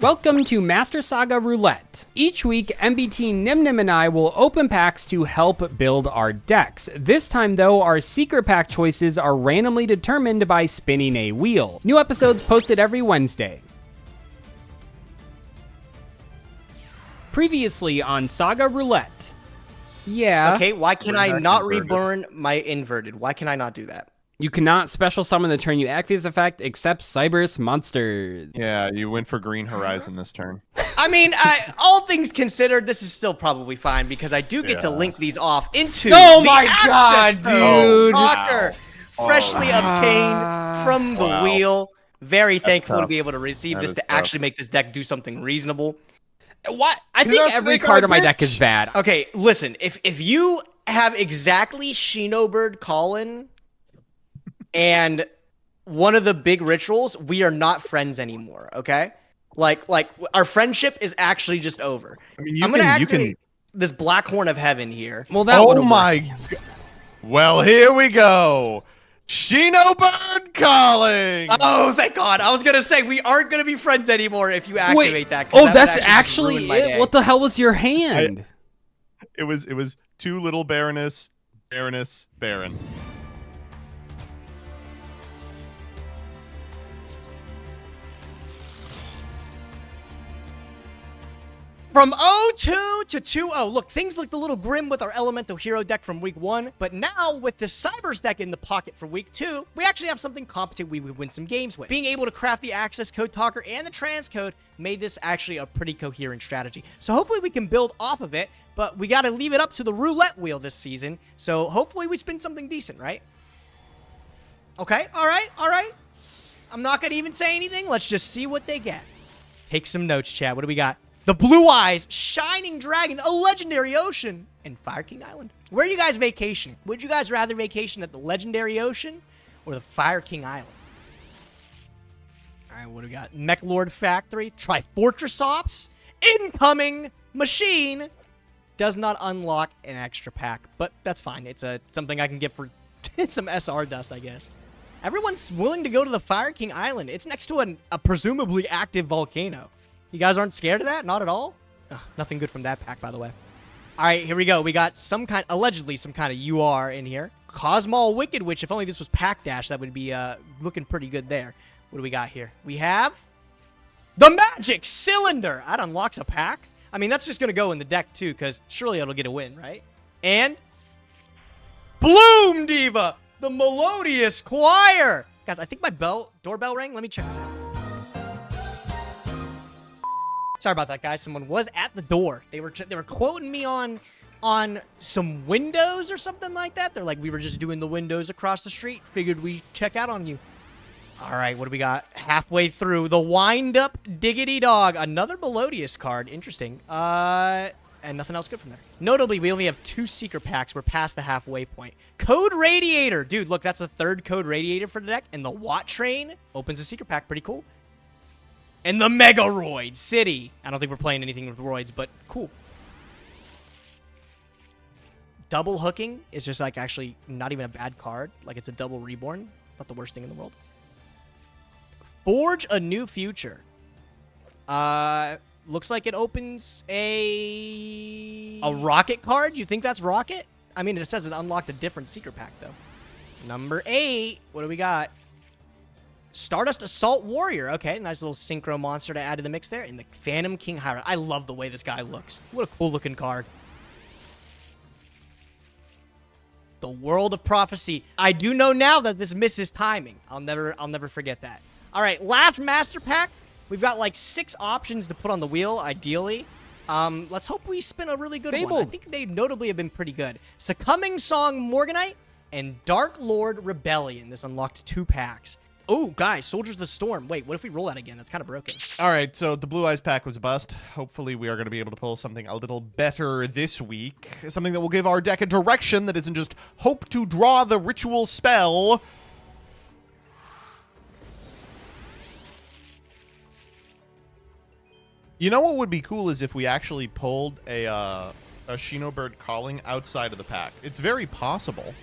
Welcome to Master Saga Roulette. Each week, MBT Nimnim and I will open packs to help build our decks. This time though, our secret pack choices are randomly determined by spinning a wheel. New episodes posted every Wednesday. Previously on Saga Roulette. Yeah. Okay, why can I not reburn my inverted? Why can I not do that? You cannot special summon the turn you activate this effect except cyberse monsters. Yeah, you went for Green Horizon this turn. I mean, all things considered, this is still probably fine because I do get to link these off into Oh the my god, dude! Talker, freshly obtained from the wheel. Very thankful to be able to receive this to actually make this deck do something reasonable. What? I think every card in my deck is bad. Okay, listen, if you have exactly Shinobird Colin and one of the big rituals, we are not friends anymore, okay? Like our friendship is actually just over. I mean, I'm gonna activate this Black Horn of Heaven here. Well, that oh my! Well, here we go. Shinobird calling. Oh, thank God! I was gonna say we aren't gonna be friends anymore if you activate that. Oh, that's actually it. What the hell was your hand? It was two little Baroness, Baron. From 0-2 to 2-0. Look, things looked a little grim with our Elemental Hero deck from week 1, but now with the cyberse deck in the pocket for week 2, we actually have something competent we would win some games with. Being able to craft the access code talker and the transcode made this actually a pretty coherent strategy. So hopefully we can build off of it, but we got to leave it up to the roulette wheel this season. So hopefully we spin something decent, right? Okay, all right. I'm not going to even say anything. Let's just see what they get. Take some notes, chat. What do we got? The Blue Eyes, Shining Dragon, a Legendary Ocean, and Fire King Island. Where are you guys vacationing? Would you guys rather vacation at the Legendary Ocean or the Fire King Island? All right, what do we got? Mech Lord Factory, Trifortress Ops, Incoming Machine. Does not unlock an extra pack, but that's fine. It's something I can get for some SR dust, I guess. Everyone's willing to go to the Fire King Island. It's next to a presumably active volcano. You guys aren't scared of that? Not at all? Oh, nothing good from that pack, by the way. All right, here we go. We got allegedly some kind of UR in here. Cosmol Wicked Witch. If only this was Pack Dash, that would be looking pretty good there. What do we got here? We have the Magic Cylinder. That unlocks a pack. I mean, that's just going to go in the deck, too, because surely it'll get a win, right? And Bloom Diva, the Melodious Choir. Guys, I think my doorbell rang. Let me check this out. Sorry about that, guys. Someone was at the door. They were quoting me on some windows or something like that. They're like, we were just doing the windows across the street. Figured we check out on you. All right, what do we got? Halfway through, the Wind Up Diggity Dog. Another Melodious card. Interesting. And nothing else good from there. Notably, we only have 2 secret packs. We're past the halfway point. Code Radiator. Dude, look, that's the 3rd Code Radiator for the deck. And the Watt Train opens a secret pack. Pretty cool. And the Megaroid City. I don't think we're playing anything with roids, but cool. Double hooking is just like actually not even a bad card. Like it's a double reborn. Not the worst thing in the world. Forge a New Future. Looks like it opens a rocket card. You think that's rocket? I mean, it says it unlocked a different secret pack though. Number 8. What do we got? Stardust Assault Warrior. Okay, nice little synchro monster to add to the mix there. And the Phantom King Hyra. I love the way this guy looks. What a cool looking card. The World of Prophecy. I do know now that this misses timing. I'll never forget that. All right, last master pack. We've got like 6 options to put on the wheel, ideally. Let's hope we spin a really good one. I think they notably have been pretty good. Succumbing Song Morganite and Dark Lord Rebellion. This unlocked 2 packs. Oh, guys, Soldiers of the Storm. Wait, what if we roll that again? That's kind of broken. All right, so the Blue Eyes pack was a bust. Hopefully we are going to be able to pull something a little better this week. Something that will give our deck a direction that isn't just hope to draw the ritual spell. You know what would be cool is if we actually pulled a Shinobird Calling outside of the pack. It's very possible.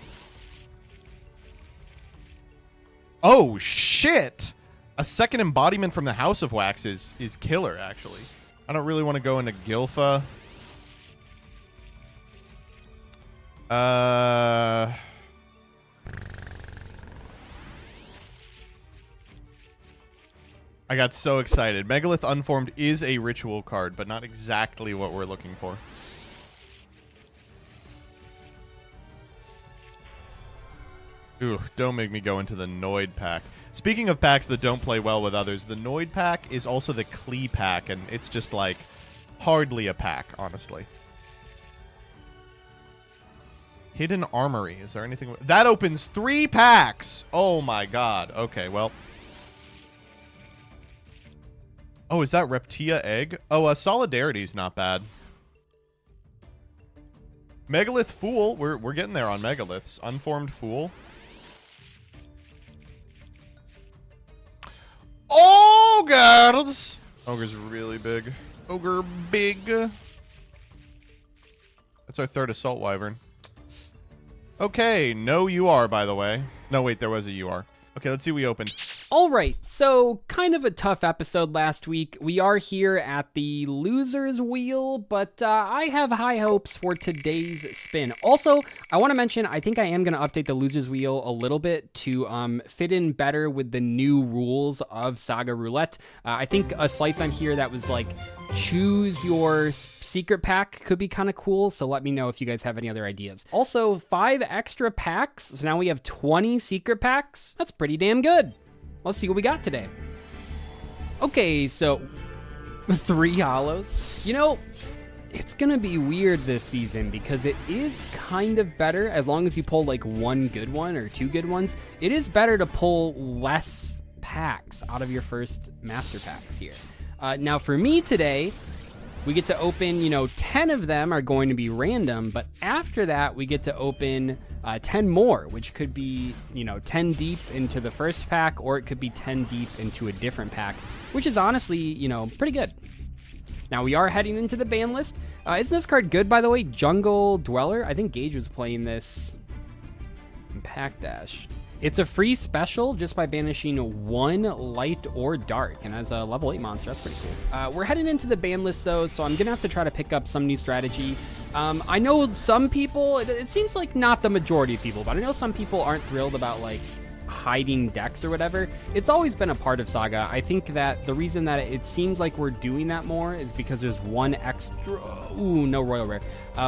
Oh, shit! A second embodiment from the House of Wax is killer, actually. I don't really want to go into Gilfa. I got so excited. Megalith Unformed is a ritual card, but not exactly what we're looking for. Ooh, don't make me go into the Noid pack. Speaking of packs that don't play well with others, the Noid pack is also the Klee pack, and it's just like hardly a pack, honestly. Hidden Armory. Is there anything? That opens 3 packs. Oh my god. Okay, well. Oh, is that Reptia Egg? Oh, Solidarity's not bad. Megalith Fool. We're getting there on Megaliths. Unformed Fool. Ogres! Ogre's really big. Ogre big. That's our 3rd Assault Wyvern. Okay, no UR, by the way. No, wait, there was a UR. Okay, let's see what we opened. All right, so kind of a tough episode last week. We are here at the loser's wheel, but I have high hopes for today's spin. Also, I want to mention, I think I am going to update the loser's wheel a little bit to fit in better with the new rules of Saga Roulette. I think a slice on here that was like, choose your secret pack could be kind of cool, so let me know if you guys have any other ideas. Also, 5 extra packs, so now we have 20 secret packs. That's pretty damn good. Let's see what we got today. Okay, so 3 hollows. You know, it's gonna be weird this season because it is kind of better as long as you pull like 1 good one or 2 good ones. It is better to pull less packs out of your first master packs here. Now for me today, we get to open, 10 of them are going to be random, but after that, we get to open 10 more, which could be, 10 deep into the first pack, or it could be 10 deep into a different pack, which is honestly, pretty good. Now, we are heading into the ban list. Isn't this card good, by the way? Jungle Dweller. I think Gage was playing this in Pack Dash. It's a free special just by banishing 1 light or dark, and as a level 8 monster, that's pretty cool. We're heading into the ban list though, so I'm gonna have to try to pick up some new strategy. I know some people, it seems like not the majority of people, but I know some people aren't thrilled about like hiding decks or whatever. It's always been a part of Saga. I think that the reason that it seems like we're doing that more is because there's 1 extra, ooh, no royal rare.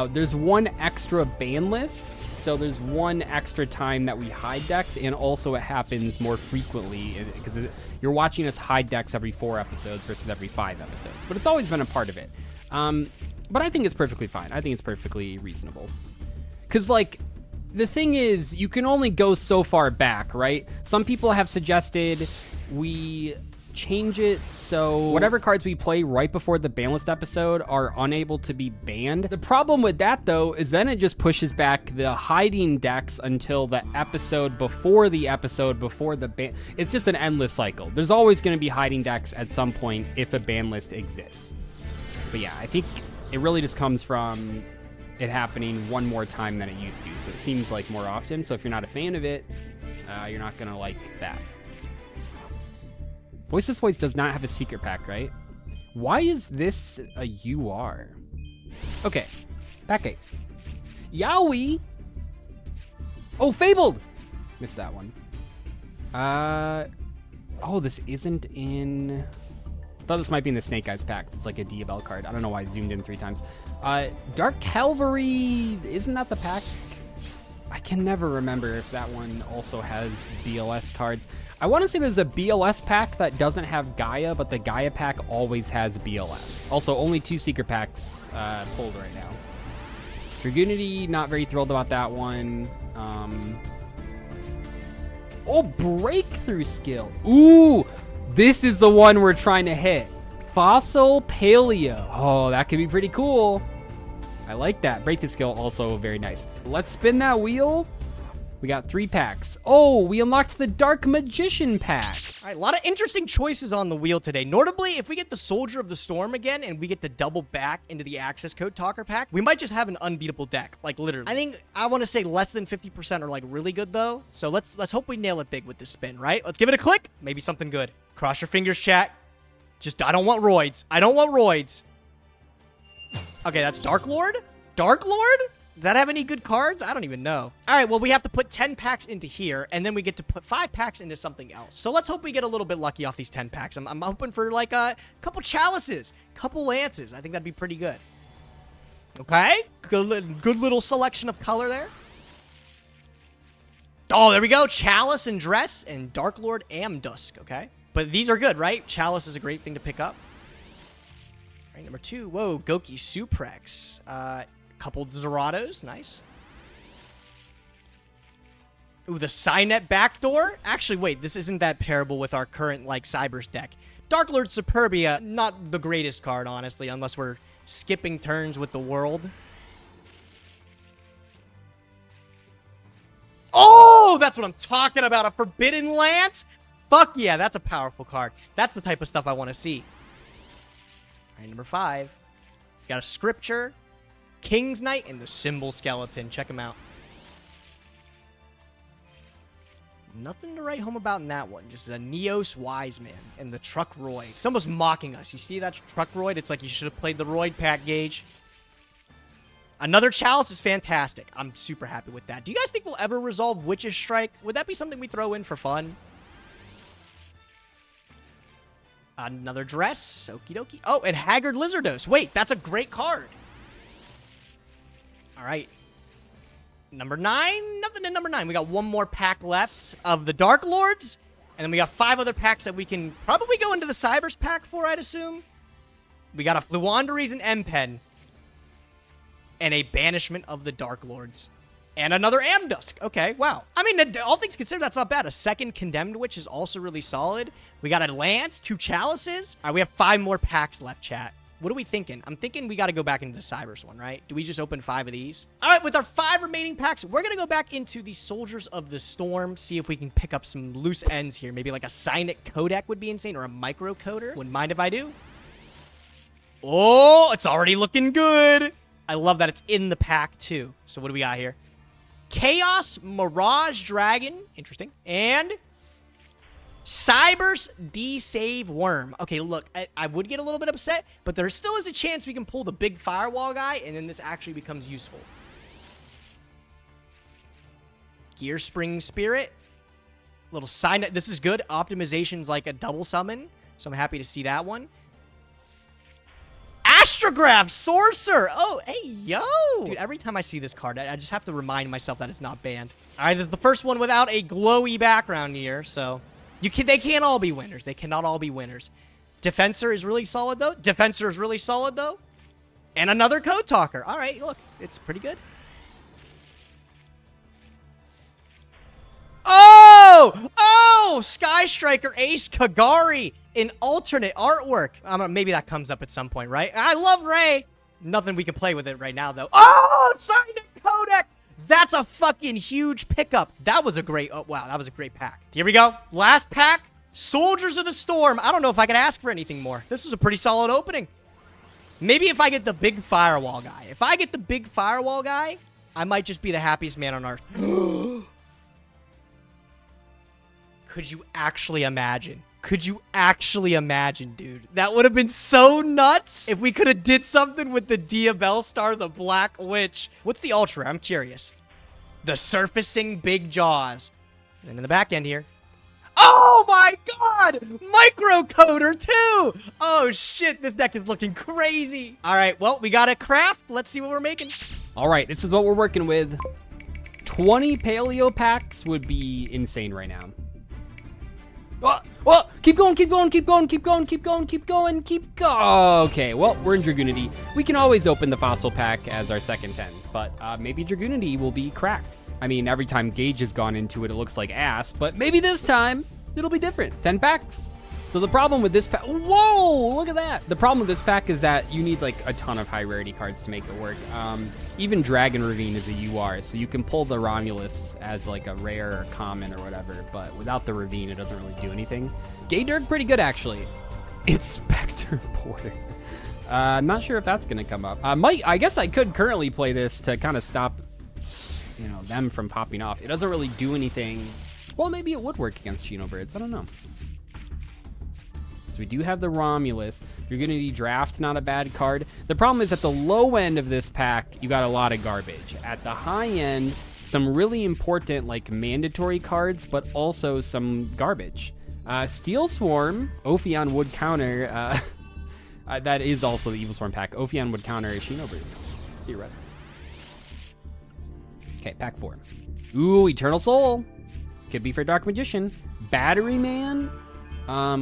There's 1 extra ban list. So there's 1 extra time that we hide decks, and also it happens more frequently because you're watching us hide decks every 4 episodes versus every 5 episodes. But it's always been a part of it. But I think it's perfectly fine. I think it's perfectly reasonable. Because, like, the thing is, you can only go so far back, right? Some people have suggested we change it so whatever cards we play right before the ban list episode are unable to be banned. The problem with that though is then it just pushes back the hiding decks until the episode before the ban. It's just an endless cycle. There's always going to be hiding decks at some point if a ban list exists. But yeah, I think it really just comes from it happening 1 more time than it used to. So it seems like more often. So if you're not a fan of it, you're not going to like that. Voiceless Voice does not have a secret pack, right? Why is this a UR? Okay, pack 8. Yowie! Oh, Fabled! Missed that one. Oh, this isn't in... I thought this might be in the Snake Eyes pack. It's like a Diabell card. I don't know why I zoomed in 3 times. Dark Cavalry, isn't that the pack? I can never remember if that one also has BLS cards. I want to say there's a BLS pack that doesn't have Gaia, but the Gaia pack always has BLS. Also, only 2 secret packs pulled right now. Dragoonity, not very thrilled about that one. Oh, Breakthrough Skill. Ooh, this is the one we're trying to hit. Fossil Paleo. Oh, that could be pretty cool. I like that. Breakthrough Skill, also very nice. Let's spin that wheel. We got 3 packs. Oh, we unlocked the Dark Magician pack. All right, a lot of interesting choices on the wheel today. Notably, if we get the Soldier of the Storm again and we get to double back into the Access Code Talker pack, we might just have an unbeatable deck, like literally. I think I want to say less than 50% are like really good though. So let's hope we nail it big with this spin, right? Let's give it a click. Maybe something good. Cross your fingers, chat. Just, I don't want roids. I don't want roids. Okay, that's Dark Lord? Dark Lord? Does that have any good cards? I don't even know. All right, well, we have to put 10 packs into here, and then we get to put 5 packs into something else. So let's hope we get a little bit lucky off these 10 packs. I'm hoping for, like, a couple chalices, couple lances. I think that'd be pretty good. Okay, good little selection of color there. Oh, there we go. Chalice and Dress and Dark Lord Amdusk, okay? But these are good, right? Chalice is a great thing to pick up. All right, number 2. Whoa, Goki Suprex. Couple Dorados, nice. Ooh, the Cynet backdoor? Actually, wait, this isn't that terrible with our current, like, cyberse deck. Dark Lord Superbia, not the greatest card, honestly, unless we're skipping turns with the world. Oh, that's what I'm talking about, a Forbidden Lance? Fuck yeah, that's a powerful card. That's the type of stuff I want to see. All right, number 5. Got a Scripture, King's Knight, and the Symbol Skeleton. Check them out. Nothing to write home about in that one. Just a Neos Wise Man and the Truck Royd. It's almost mocking us. You see that Truck Royd? It's like you should have played the Royd pack, Gage. Another Chalice is fantastic. I'm super happy with that. Do you guys think we'll ever resolve Witch's Strike? Would that be something we throw in for fun? Another Dress. Okie dokie. Oh, and Haggard Lizardos. Wait, that's a great card. All right. Number 9. Nothing in number 9. We got one more pack left of the Dark Lords. And then we got 5 other packs that we can probably go into the Cyberse pack for, I'd assume. We got a Fluanderies and M-Pen. And a Banishment of the Dark Lords. And another Amdusk. Okay, wow. I mean, all things considered, that's not bad. A second Condemned Witch is also really solid. We got a Lance, 2 Chalices. All right, we have 5 more packs left, chat. What are we thinking? I'm thinking we got to go back into the Cyberse one, right? Do we just open 5 of these? All right, with our 5 remaining packs, we're going to go back into the Soldiers of the Storm, see if we can pick up some loose ends here. Maybe like a Cynet Codec would be insane, or a Micro Coder. Wouldn't mind if I do. Oh, it's already looking good. I love that it's in the pack, too. So what do we got here? Chaos Mirage Dragon. Interesting. And Cyberse D-Save Worm. Okay, look, I would get a little bit upset, but there still is a chance we can pull the big firewall guy, and then this actually becomes useful. Gear Spring Spirit. Little sign. This is good. Optimization's like a double summon, so I'm happy to see that one. Astrograph Sorcerer. Oh, hey, yo. Dude, every time I see this card, I just have to remind myself that it's not banned. All right, this is the first one without a glowy background here, so they can't all be winners. They cannot all be winners. Defensor is really solid, though. Defensor is really solid, though. And another Code Talker. All right, look, it's pretty good. Oh, Sky Striker Ace Kagari in alternate artwork. Maybe that comes up at some point, right? I love Ray. Nothing we can play with it right now, though. Oh, Cynet Codec. That's a fucking huge pickup. That was a great, oh, wow, that was a great pack. Here we go. Last pack, Soldiers of the Storm. I don't know if I could ask for anything more. This was a pretty solid opening. Maybe if I get the big firewall guy. If I get the big firewall guy, I might just be the happiest man on earth. Could you actually imagine? Could you actually imagine, dude? That would have been so nuts if we could have did something with the Diabellstar, the Black Witch. What's the Ultra? I'm curious. The Surfacing Big Jaws. And in the back end here. Oh my god! Microcoder too! Oh shit, this deck is looking crazy. All right, well, we got a craft. Let's see what we're making. All right, this is what we're working with. 20 paleo packs would be insane right now. Oh, keep going. Okay, well, we're in Dragoonity. We can always open the Fossil pack as our second 10, but maybe Dragoonity will be cracked. I mean, every time Gage has gone into it, it looks like ass, but maybe this time, it'll be different. 10 packs. So the problem with this pack, whoa, look at that. The problem with this pack is that you need like a ton of high rarity cards to make it work. Even Dragon Ravine is a UR, so you can pull the Romulus as like a rare or common or whatever, but without the Ravine, it doesn't really do anything. Gay Dirk, pretty good actually. It's Spectre Porter. I'm not sure if that's gonna come up. I guess I could currently play this to kind of stop, you know, them from popping off. It doesn't really do anything. Well, maybe it would work against Xenobirds, I don't know. We do have the Romulus. You're going to need Draft, not a bad card. The problem is at the low end of this pack, you got a lot of garbage. At the high end, some really important like mandatory cards, but also some garbage. Steel Swarm, Ophion would counter. That is also the Evil Swarm pack. Ophion would counter Xenobird. Theoretically. Okay, pack 4. Ooh, Eternal Soul. Could be for Dark Magician. Battery Man.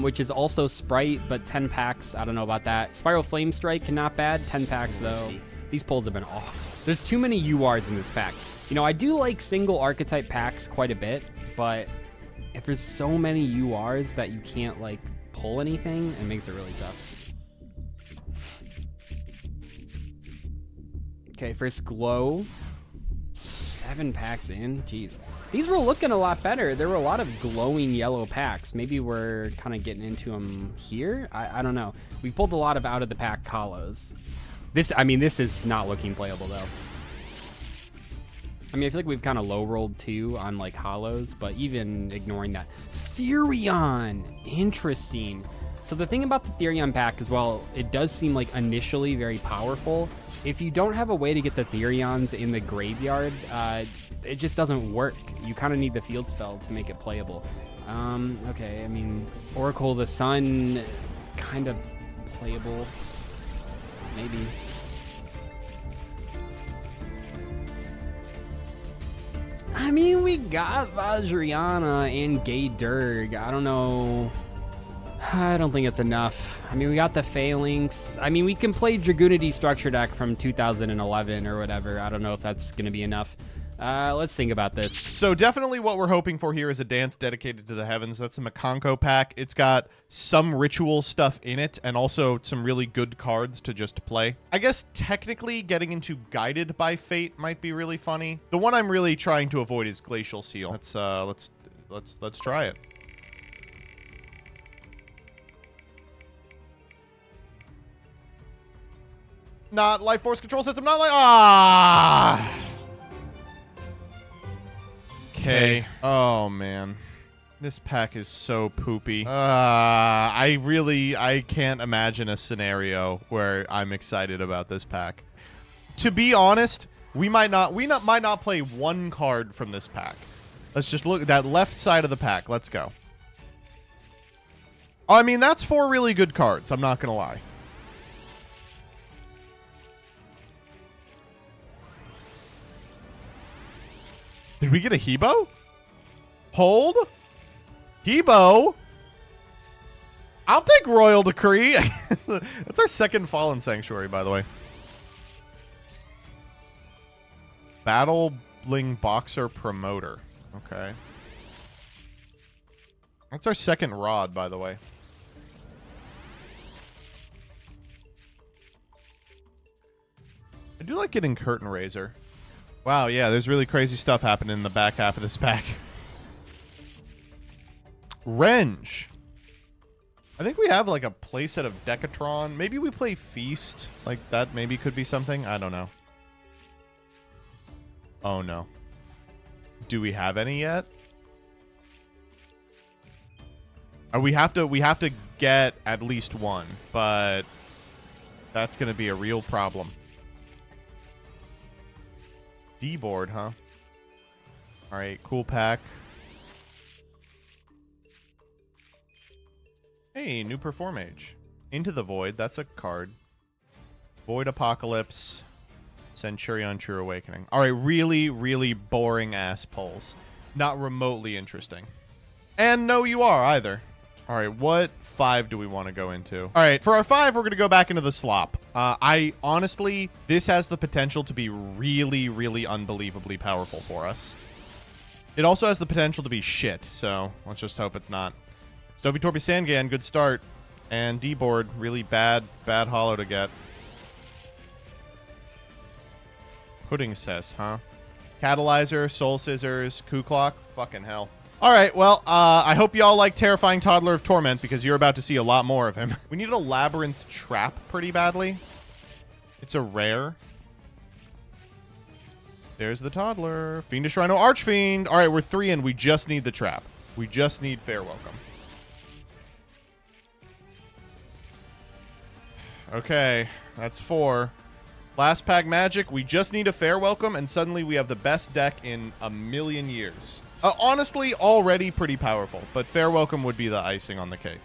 Which is also Sprite, but 10 packs. I don't know about that. Spiral Flame Strike, not bad. 10 packs, though. These pulls have been off. There's too many URs in this pack. You know, I do like single archetype packs quite a bit, but if there's so many URs that you can't, like, pull anything, it makes it really tough. Okay, first Glow. 7 packs in. Jeez. These were looking a lot better. There were a lot of glowing yellow packs. Maybe we're kind of getting into them here. I don't know. We pulled a lot of out of the pack Kalos. This is not looking playable though. I mean, I feel like we've kind of low rolled too on like holos, but even ignoring that, Therion, interesting. So the thing about the Therion pack is, well, it does seem like initially very powerful. If you don't have a way to get the Therions in the graveyard, it just doesn't work. You kind of need the field spell to make it playable. Okay, I mean, Oracle the Sun, kind of playable, maybe. I mean, we got Vajrayana and Gay Durg. I don't know. I don't think it's enough. I mean, we got the Phalanx. I mean, we can play Dragoonity Structure Deck from 2011 or whatever. I don't know if that's going to be enough. Let's think about this. So definitely what we're hoping for here is a dance dedicated to the heavens. That's a Makonko pack. It's got some ritual stuff in it and also some really good cards to just play. I guess technically getting into Guided by Fate might be really funny. The one I'm really trying to avoid is Glacial Seal. Let's try it. Not Life Force Control System, not like Okay. Oh, man. This pack is so poopy. I can't imagine a scenario where I'm excited about this pack. To be honest, we might not play one card from this pack. Let's just look at that left side of the pack. Let's go. I mean, that's 4 really good cards. I'm not going to lie. Did we get a Hebo? Hold? Hebo? I'll take Royal Decree. That's our second Fallen Sanctuary, by the way. Battling Boxer Promoter. Okay. That's our second Rod, by the way. I do like getting Curtain Raiser. Wow, yeah, there's really crazy stuff happening in the back half of this pack. Renge. I think we have like a playset of Decatron. Maybe we play Feast. Like that maybe could be something. I don't know. Oh, no. Do we have any yet? We have to get at least one, but that's going to be a real problem. D-board, huh? All right, cool pack. Hey, new Perform Age. Into the Void, that's a card. Void Apocalypse. Centurion True Awakening. All right, really, really boring ass pulls. Not remotely interesting. And no you are either. All right, what 5 do we want to go into? All right, for our 5, we're going to go back into the slop. I honestly, this has the potential to be really, really unbelievably powerful for us. It also has the potential to be shit, so let's just hope it's not. Stovey Torpy Sangan, good start. And D-board, really bad hollow to get. Pudding cess, huh? Catalyzer, Soul Scissors, Coup Clock. Fucking hell. All right, well, I hope y'all like Terrifying Toddler of Torment because you're about to see a lot more of him. We need a Labyrinth Trap pretty badly. It's a rare. There's the Toddler. Fiendish Rhino Archfiend. All right, we're 3 in. We just need the Trap. We just need Fair Welcome. Okay, that's 4. Last pack Magic. We just need a Fair Welcome, and suddenly we have the best deck in a million years. Honestly, already pretty powerful, but Fair Welcome would be the icing on the cake.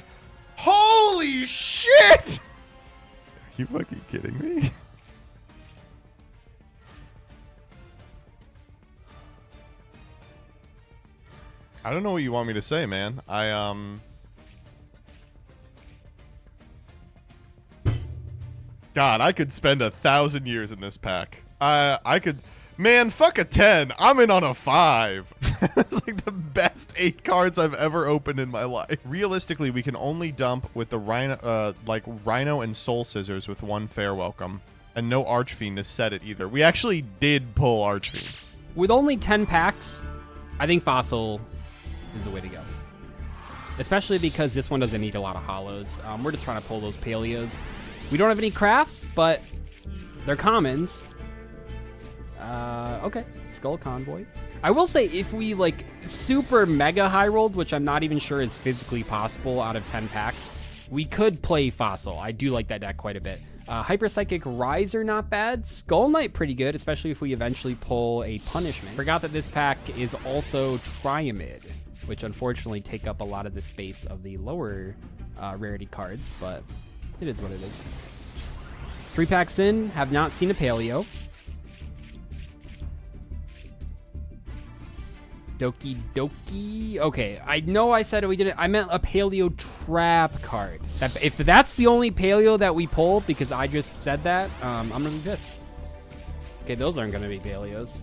Holy shit! Are you fucking kidding me? I don't know what you want me to say, man. God, I could spend 1,000 years in this pack. I could... Man, fuck a 10. I'm in on a 5. It's like the best 8 cards I've ever opened in my life. Realistically, we can only dump with the Rhino and Soul Scissors with 1 Fair Welcome. And no Archfiend to set it either. We actually did pull Archfiend. With only 10 packs, I think Fossil is the way to go. Especially because this one doesn't need a lot of hollows. We're just trying to pull those Paleos. We don't have any crafts, but they're commons. Okay, Skull Convoy. I will say, if we, like, super mega high rolled, which I'm not even sure is physically possible out of 10 packs, we could play Fossil. I do like that deck quite a bit. Hyper Psychic Riser, not bad. Skull Knight, pretty good, especially if we eventually pull a Punishment. Forgot that this pack is also Triamid, which unfortunately take up a lot of the space of the lower rarity cards, but it is what it is. 3 packs in, have not seen a Paleo. Doki Doki. Okay, I know I said it, we didn't. I meant a Paleo Trap card. If that's the only Paleo that we pull, because I just said that, I'm gonna be pissed. Okay, those aren't gonna be Paleos.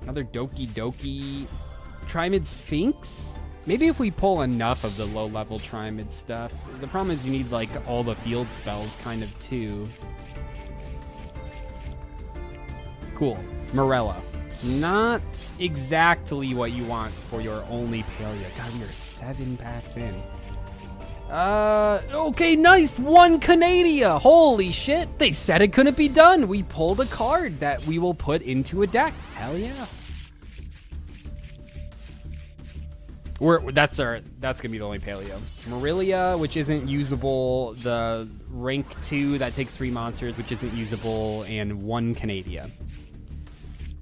Another Doki Doki. Triamid Sphinx? Maybe if we pull enough of the low-level Triamid stuff. The problem is you need, like, all the field spells, kind of, too. Cool. Morella. Not exactly what you want for your only Paleo. God, we are 7 packs in. Okay, nice. 1 Canadia. Holy shit. They said it couldn't be done. We pulled a card that we will put into a deck. Hell yeah. That's gonna be the only Paleo. Marilia, which isn't usable. The rank 2 that takes 3 monsters, which isn't usable, and 1 Canadia.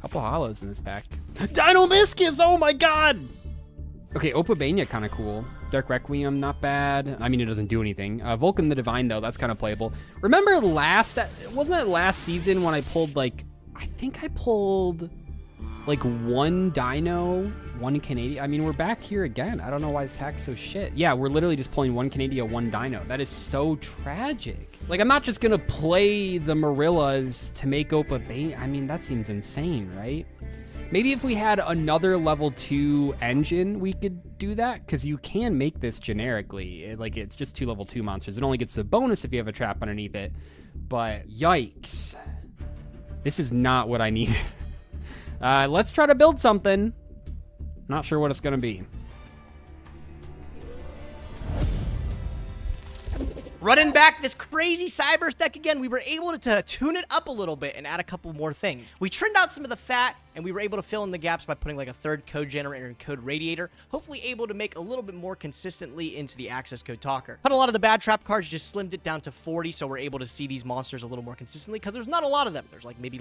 Couple hollows in this pack. Dino-Liscus! Oh my god! Okay, Opabania kind of cool. Dark Requiem, not bad. I mean, it doesn't do anything. Vulcan the Divine, though, that's kind of playable. Remember wasn't that last season when I pulled, like, I think I pulled, like, 1 Dino, 1 Canadia. I mean, we're back here again. I don't know why this pack's so shit. Yeah, we're literally just pulling 1 Canadia, 1 Dino. That is so tragic. Like, I'm not just gonna play the Marillas to make Opabania. I mean, that seems insane, right? Maybe if we had another level 2 engine, we could do that, because you can make this generically. It's just 2 level 2 monsters. It only gets the bonus if you have a trap underneath it. But yikes. This is not what I needed. Let's try to build something. Not sure what it's gonna be. Running back this crazy cyberse deck again, we were able to tune it up a little bit and add a couple more things. We trimmed out some of the fat, and we were able to fill in the gaps by putting like a 3rd code generator and code radiator, hopefully able to make a little bit more consistently into the access code talker. Cut a lot of the bad trap cards, just slimmed it down to 40, so we're able to see these monsters a little more consistently, because there's not a lot of them. There's maybe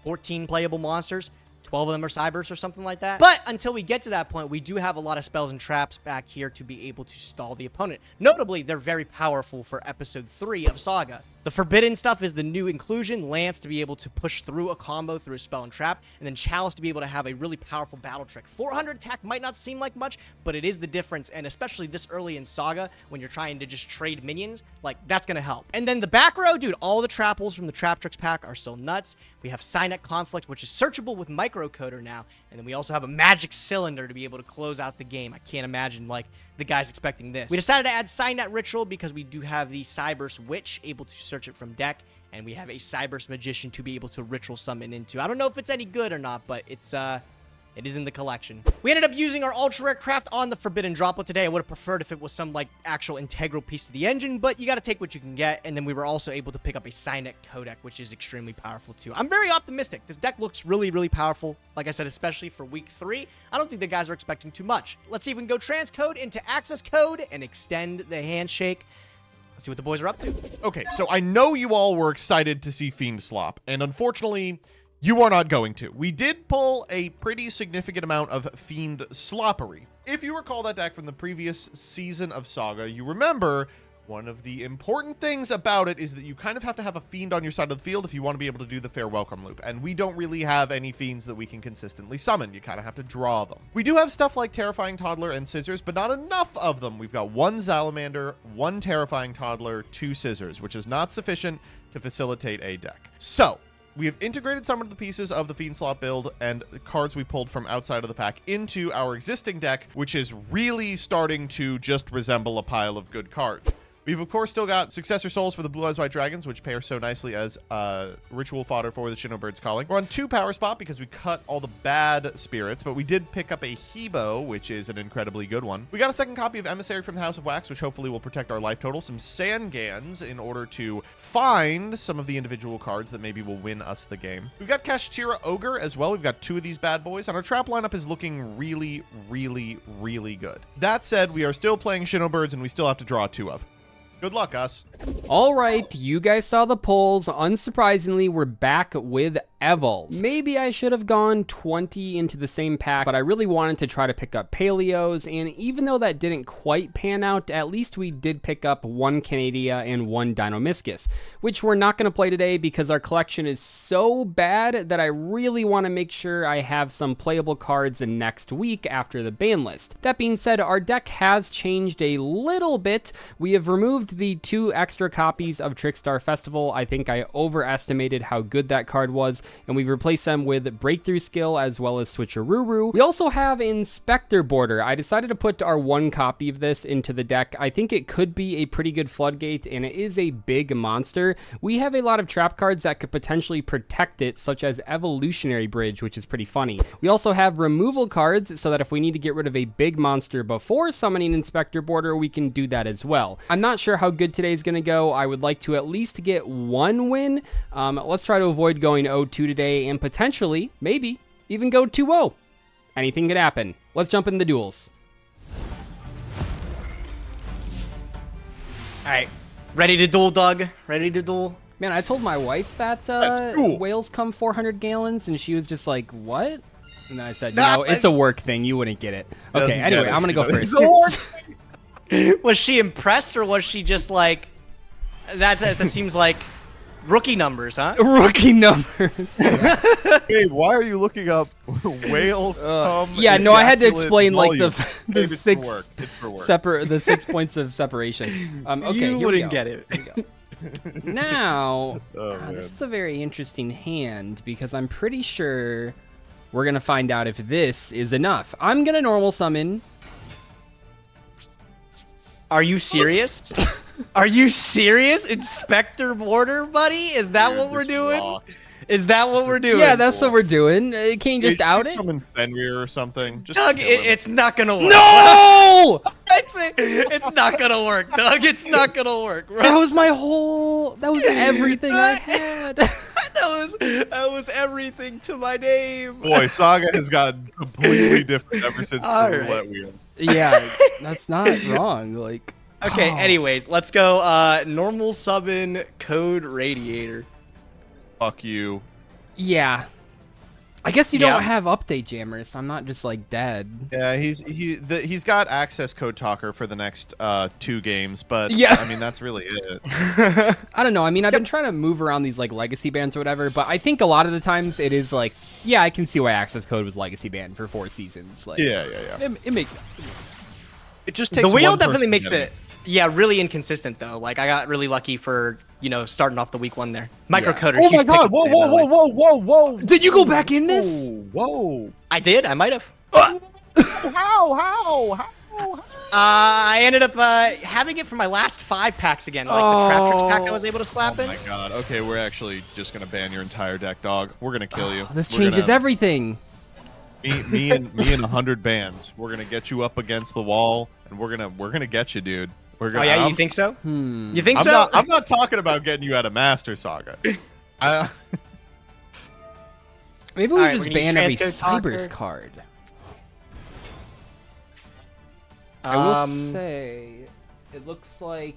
14 playable monsters. 12 of them are cyberse or something like that. But until we get to that point, we do have a lot of spells and traps back here to be able to stall the opponent. Notably, they're very powerful for episode 3 of Saga. The forbidden stuff is the new inclusion, Lance to be able to push through a combo through a spell and trap, and then Chalice to be able to have a really powerful battle trick. 400 attack might not seem like much, but it is the difference, and especially this early in Saga, when you're trying to just trade minions, like, that's gonna help. And then the back row, dude, all the trapples from the Trap Tricks pack are still nuts. We have Signet Conflict, which is searchable with Microcoder now, and then we also have a Magic Cylinder to be able to close out the game. I can't imagine, like, the guys expecting this. We decided to add Signet Ritual because we do have the cyberse Witch able to search it from deck, and we have a cyberse Magician to be able to ritual summon into. I don't know if it's any good or not, but it is in the collection. We ended up using our ultra rare craft on the forbidden droplet today. I would have preferred if it was some like actual integral piece to the engine, but you got to take what you can get. And then we were also able to pick up a Signet codec, which is extremely powerful too. I'm very optimistic. This deck looks really, really powerful. Like I said, especially for week 3. I don't think the guys are expecting too much. Let's see if we can go transcode into access code and extend the handshake. Let's see what the boys are up to. Okay, so I know you all were excited to see Fiend Slop, and unfortunately, you are not going to. We did pull a pretty significant amount of Fiend Sloppery. If you recall that deck from the previous season of Saga, you remember one of the important things about it is that you kind of have to have a Fiend on your side of the field if you want to be able to do the Fair Welcome loop. And we don't really have any Fiends that we can consistently summon. You kind of have to draw them. We do have stuff like Terrifying Toddler and Scissors, but not enough of them. We've got 1 Salamander, 1 Terrifying Toddler, 2 Scissors, which is not sufficient to facilitate a deck. So we have integrated some of the pieces of the Fiend Slot build and the cards we pulled from outside of the pack into our existing deck, which is really starting to just resemble a pile of good cards. We've, of course, still got Successor Souls for the Blue Eyes White Dragons, which pair so nicely as ritual fodder for the Shinobird's Calling. We're on 2 Power Spot because we cut all the bad spirits, but we did pick up a Hebo, which is an incredibly good one. We got a second copy of Emissary from the House of Wax, which hopefully will protect our life total. Some Sangans in order to find some of the individual cards that maybe will win us the game. We've got Kashtira Ogre as well. We've got 2 of these bad boys, and our trap lineup is looking really, really, really good. That said, we are still playing Shinobirds, and we still have to draw 2 of. Good luck, us. All right, you guys saw the polls. Unsurprisingly, we're back with Evils. Maybe I should have gone 20 into the same pack, but I really wanted to try to pick up Paleos, and even though that didn't quite pan out, at least we did pick up 1 Canadia and 1 Deinonymiscus, which we're not going to play today because our collection is so bad that I really want to make sure I have some playable cards in next week after the ban list. That being said, our deck has changed a little bit. We have removed the 2 extra copies of Trickstar Festival. I think I overestimated how good that card was, and we've replaced them with Breakthrough Skill as well as Switcheroo. We also have Inspector Border. I decided to put our 1 copy of this into the deck. I think it could be a pretty good floodgate, and it is a big monster. We have a lot of trap cards that could potentially protect it, such as Evolutionary Bridge, which is pretty funny. We also have removal cards, so that if we need to get rid of a big monster before summoning Inspector Border, we can do that as well. I'm not sure how good today's going to go. I would like to at least get 1 win. Let's try to avoid going 0-2 today and potentially, maybe, even go 2-0. Anything could happen. Let's jump in the duels. All right, ready to duel, Doug? Ready to duel? Man, I told my wife that cool. whales come 400 gallons, and she was just like, what? And then I said, it's a work thing. You wouldn't get it. Okay, anyway, I'm going to go first. Was she impressed, or was she just like, that seems like rookie numbers, huh? Rookie numbers. Hey, why are you looking up whale yeah, no, I had to explain like the Babe, 6 it's for work. the 6 points of separation. Okay, you wouldn't get it. Here we go. Now, man. this is a very interesting hand because I'm pretty sure we're gonna find out if this is enough. I'm gonna normal summon. Are you serious? Are you serious? Inspector Border, buddy? Is that what we're doing? Rocks. Is that what we're doing? Yeah, that's what we're doing. Can you just out it? Summon Fenrir or something. Just Doug, kill him. it's not gonna work. No! It's not gonna work, Doug. It's not gonna work. That was my whole. That was everything I had. that was everything to my name. Boy, Saga has gotten completely different ever since the All roulette right. wheel. Yeah, that's not wrong. Like. Okay, anyways, let's go normal summon Code Radiator. Fuck you. Yeah. I guess you don't have update jammers, so I'm not just like dead. Yeah, he's got access code talker for the next 2 games, but yeah. I mean that's really it. I don't know. I mean, I've been trying to move around these like legacy bans or whatever, but I think a lot of the times it is like, yeah, I can see why access code was legacy banned for 4 seasons. Like, yeah. It makes sense. It just takes the wheel one definitely person makes to get it. Yeah, really inconsistent though. Like I got really lucky for starting off the week 1 there. Microcoder. Oh my huge god! pickup Whoa, today, by the way. whoa! Did you go back in this? Whoa! I did. I might have. How? I ended up having it for my last 5 packs again, like the Trap Tricks pack I was able to slap Oh in. my god. Okay, we're actually just gonna ban your entire deck, dog. We're gonna kill you. This changes everything. Me and 100 bans. We're gonna get you up against the wall, and we're gonna get you, dude. We're gonna, Oh yeah, you think so? You think I'm so? Not, I'm not talking about getting you out of Master Saga. Maybe we Alright, just we're gonna use ban every Transcode cyberse Talker. card. I will say, it looks like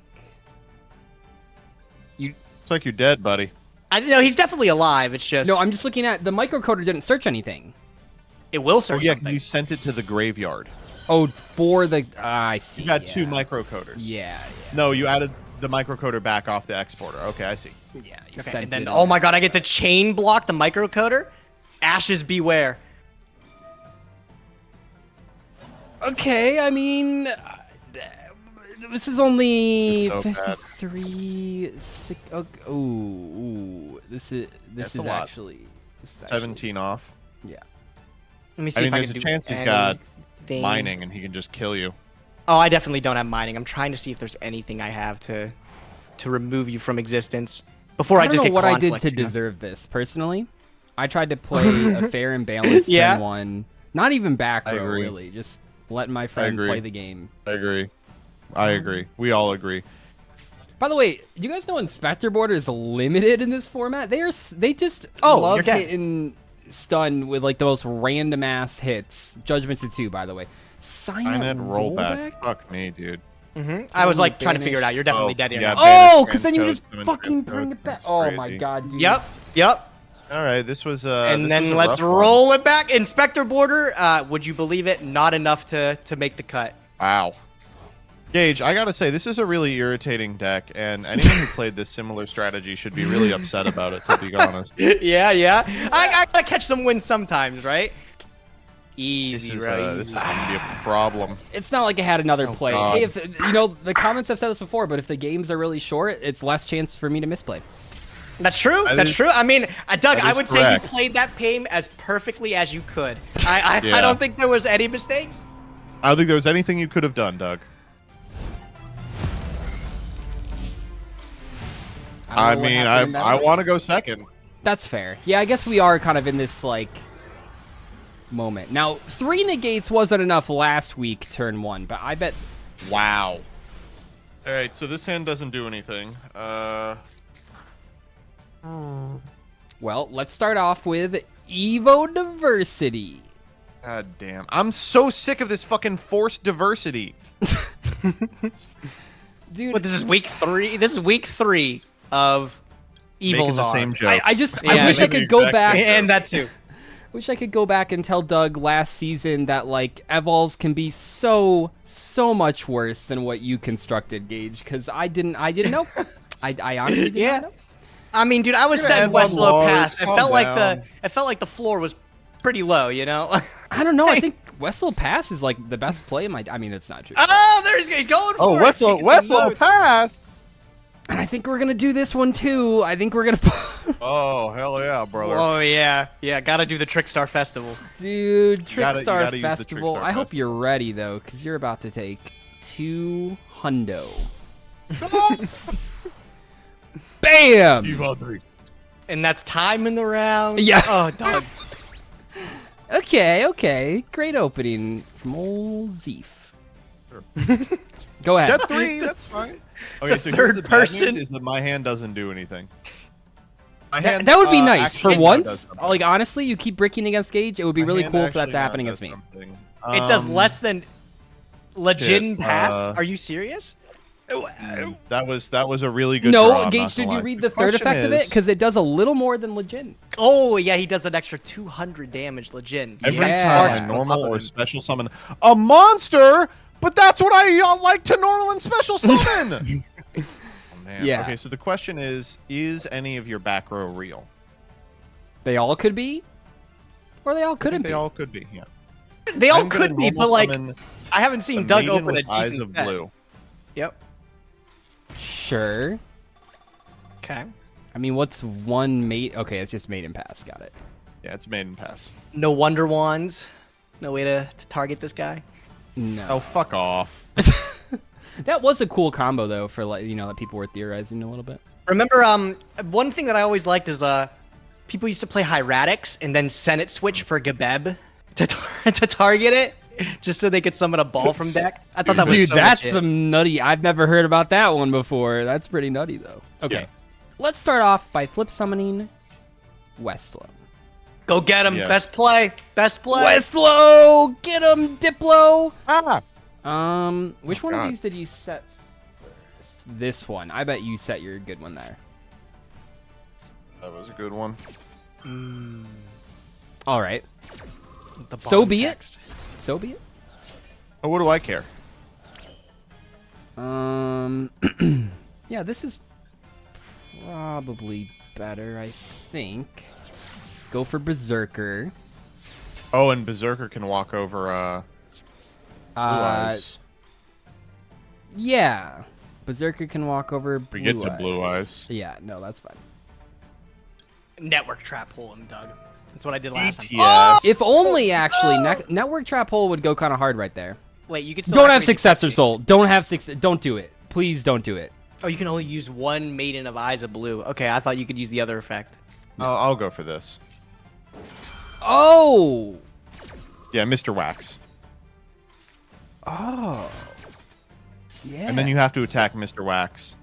It's like you're dead, buddy. I know he's definitely alive. It's just no. I'm just looking at the microcoder didn't search anything. it will Oh search yeah, because something. you sent it to the graveyard. Oh, for the I see. You got yeah. 2 microcoders. Yeah, No, you added the microcoder back off the exporter. Okay, I see. yeah. You Okay, sent and then it. oh my god, I get the chain block the microcoder. Ashes beware. Okay, I mean, this is only Just so bad. 53. Ooh, this is That's a lot. actually 17 off. Yeah. Let me see I mean, if I there's can a do chance he's got anything. mining, and he can just kill you. Oh, I definitely don't have mining. I'm trying to see if there's anything I have to remove you from existence before I, I don't just know get what I did conflict, to you know? deserve this personally. I tried to play a fair and balanced Yeah. 10-1. Not even back I row, agree. really. Just letting my friends agree. play the game. I agree. We all agree. By the way, you guys know Inspector Board is limited in this format? They just Oh, love you're dead. hitting stun with like the most random ass hits. Judgment to 2, by the way. Sign Signet up rollback. Fuck me, dude. I was like trying to banished. figure it out. You're definitely Oh, dead here. yeah. now. Oh, because then you Transcodes just them and fucking transcodes bring it them. back. It's Oh my crazy. god, dude. Yep. All right, this was. And this then was a let's rough one. roll it back. Inspector Border, would you believe it? Not enough to make the cut. Wow. Gage, I gotta say, this is a really irritating deck, and anyone who played this similar strategy should be really upset about it, to be honest. yeah. I gotta catch some wins sometimes, right? Easy, right? This is gonna be a problem. It's not like I had another play. God. Hey, if the comments have said this before, but if the games are really short, it's less chance for me to misplay. That's true. That That's is- true. I mean, Doug, that I is would say correct. you played that game as perfectly as you could. I Yeah. don't think there was any mistakes. I don't think there was anything you could have done, Doug. I mean, I want to go second. That's fair. Yeah, I guess we are kind of in this like moment. Now, 3 negates wasn't enough last week, turn 1, but I bet. Wow. All right, so this hand doesn't do anything. Well, let's start off with Evo Diversity. God damn. I'm so sick of this fucking forced diversity. Dude, But this is week 3. This is week 3 of Evil's Making the on. same joke. I just Yeah, I wish I making could the go exact back. same And that too. Wish I could go back and tell Doug last season that like evols can be so much worse than what you constructed, Gage, because I didn't know. I honestly did Yeah. not know. I mean, dude, I was Gonna setting end on West Low Lars. Pass. It Calm felt like down. the floor was pretty low, you know? I don't know. I think Westlow Pass is like the best play in my. I mean, it's not true. Oh, he's going for it. Taking some Westlow notes. pass. And I think we're gonna do this one too. I think we're gonna. Oh, hell yeah, brother. Oh yeah, gotta do the Trickstar Festival. Dude, gotta Trickstar use the Festival. Trickstar I hope Festival. you're ready though, because you're about to take 2 hundo. Bam! And that's time in the round. Yeah. Oh, Doug. Okay. Great opening from old Dzeeff. Go ahead. Set 3, that's fine. Okay, so third here's the bad person. news is that my hand doesn't do anything. My That, hand, that would be nice for actually does once. something. Like honestly, you keep bricking against Gage. It would be My really hand cool for that actually to happen does against me. something. It does Um, less than Legend shit, Pass. Are you serious? That was a really good No, draw, I'm not Gage, did gonna you lie. read the third question effect of it? is, Because it does a little more than Legend. Oh, yeah, he does an extra 200 damage, legit. every Yeah. time Sparks I on normal top of or him. special summon a monster, but that's what I like to normal and special summon. Oh, man. Yeah. Okay, so the question is any of your back row real? They all could be, or they all I think couldn't be. they all could be, yeah. They all I'm gonna could be, normal but like, summon I haven't the seen Doug Maiden open a with Eyes decent of set. Blue. Yep. Sure. Okay. I mean, what's one mate? Okay, it's just Maiden Pass. Got it. Yeah, it's Maiden Pass. No Wonder Wands. No way to target this guy. No. Oh, fuck off. That was a cool combo though, for like that people were theorizing a little bit. Remember, one thing that I always liked is people used to play Hieratics and then Senate switch for Gabeb to target it, just so they could summon a ball from deck. I thought that was Dude, so that's legit. some nutty. I've never heard about that one before. That's pretty nutty though. Okay, Yeah. let's start off by flip summoning Westlow. Go get him. Yes. Best play. Best play. Westlow, get him, Diplo. Ah! Which Oh, one of God. these did you set first? This one. I bet you set your good one there. That was a good one. All right. The So bomb be text. it. So be it. Oh, what do I care? Yeah, this is probably better, I think. Go for Berserker. Oh, and Berserker can walk over Blue Eyes. Yeah. Berserker can walk over We Blue get to Eyes. Blue Eyes. Yeah, no, that's fine. Network trap hole him, Doug. That's what I did last time. ETS. If only, actually, Network Trap Hole would go kind of hard right there. Wait, you could still Don't have activate the Successor text Soul. Don't have Don't do it. Please don't do it. Oh, you can only use one Maiden of Eyes of Blue. Okay, I thought you could use the other effect. I'll go for this. Oh! Yeah, Mr. Wax. Oh. Yeah. And then you have to attack Mr. Wax.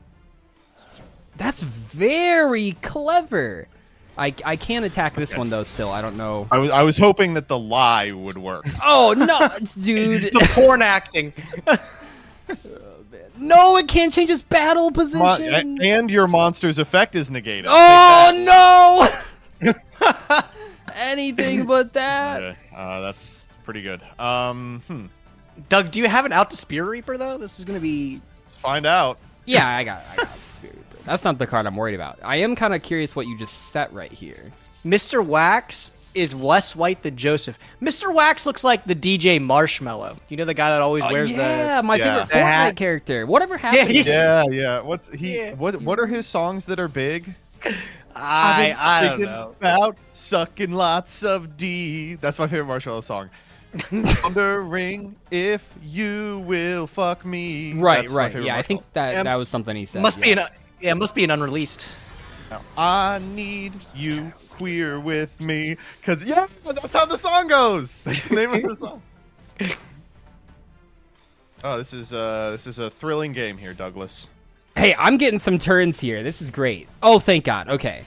That's very clever. I can't attack this one, though, still. I don't know. I was hoping that the lie would work. Oh, no, dude. The porn acting. No, it can't change its battle position. And your monster's effect is negated. Oh, no! Anything but that. Okay, that's pretty good. Doug, do you have an out to Spear Reaper though? This is gonna be. Let's find out. Yeah, I got Spirit Reaper. That's not the card I'm worried about. I am kind of curious what you just set right here. Mr. Wax is less white than Joseph. Mr. Wax looks like the DJ Marshmallow. You know the guy that always wears yeah, my favorite the hat. Fortnite character. Whatever happened? Yeah. Yeah. What are his songs that are big? the. I don't Thinking know. about sucking lots of D. That's my favorite Marshmallow song. Wondering if you will fuck me. Right, That's my right. favorite Yeah, I Marshmallow think that Yeah, that was something he said. Must be yeah. must be an unreleased. song. I need you queer with me. Cause yeah, that's how the song goes. That's the name of the song. Oh, this is a thrilling game here, Douglas. Hey, I'm getting some turns here. This is great. Oh, thank God. Okay.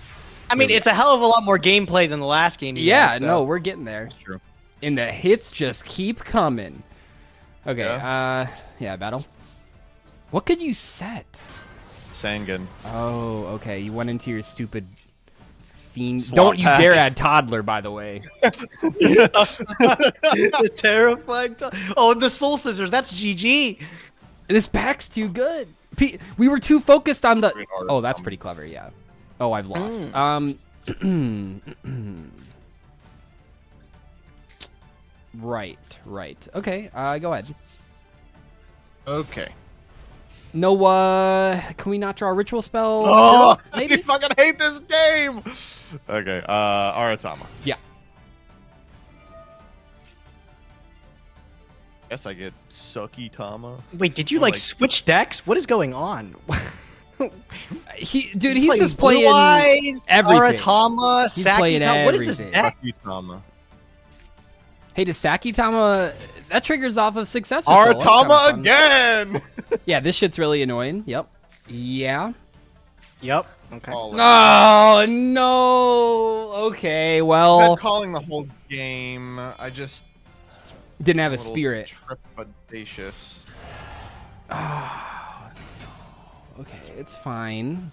I mean, it's a hell of a lot more gameplay than the last game. You Yeah, had, so. no, we're getting there. That's true. And the hits just keep coming. Okay, yeah, battle. What could you set? Sangan. Oh, okay. You went into your stupid fiend. Swamp Don't you pack. dare add toddler, by the way. The terrifying. Oh, the Soul Scissors. That's GG. This pack's too good. We were too focused on the. Pretty hard. Oh, that's pretty clever. Yeah. Oh, I've lost. Right. Okay. Go ahead. Okay. No. Can we not draw a ritual spell? Oh, Still? Maybe. I fucking hate this game. Okay. Aratama. Yeah. Guess I get Sucky Tama. Wait, did you Like- switch decks? What is going on? He's just Blue playing Eyes, everything. Aratama, He's playing Sakitama. What is this everything. deck? Sucky Tama. Hey, does Sakitama that triggers off of Successor Soul. That's kinda Aratama fun. again. Yeah, this shit's really annoying. Yep. Yeah. Yep. Okay. Oh no. Okay, I've well, been calling the whole game. I just didn't have a little spirit. trepidatious. Okay, it's fine.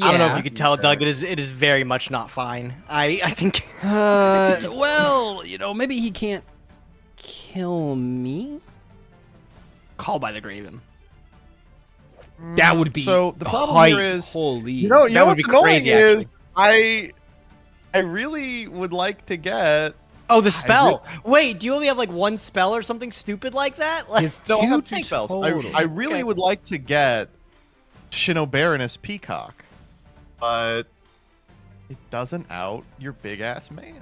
I don't know if you could tell, Doug. It is very much not fine. I think. Well, maybe he can't kill me. Call by the Graven. That would be so. The problem here is, holy. that would what's be annoying crazy, is I really would like to get. Oh, the spell. Wait, do you only have like one spell or something stupid like that? Like, It's No, I have two two spells. total. I really would like to get Shinobaroness Peacock, but it doesn't out your big ass man.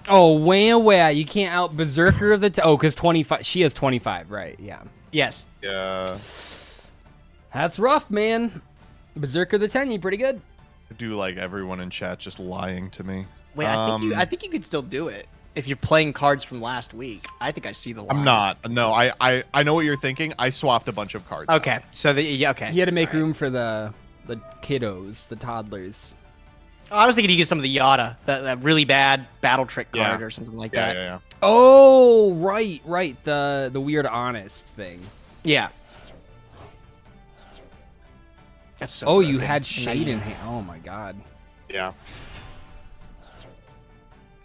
Oh, way. You can't out Berserker of the... because 25... She has 25, right? Yeah. yes. Yeah, That's rough, man. Berserker the 10, you pretty good. I do like everyone in chat just lying to me. Wait, I think you could still do it if you're playing cards from last week. I think I see the line. I'm not. No, I know what you're thinking. I swapped a bunch of cards. Okay, so okay. He had to make room for the kiddos, the toddlers. Oh, I was thinking you get some of the Yada, that really bad battle trick card Yeah. or something like Yeah, that. yeah. Oh, right. The weird honest thing. Yeah. That's so. Oh, you broken. had And shade now in hand. Oh my god. Yeah.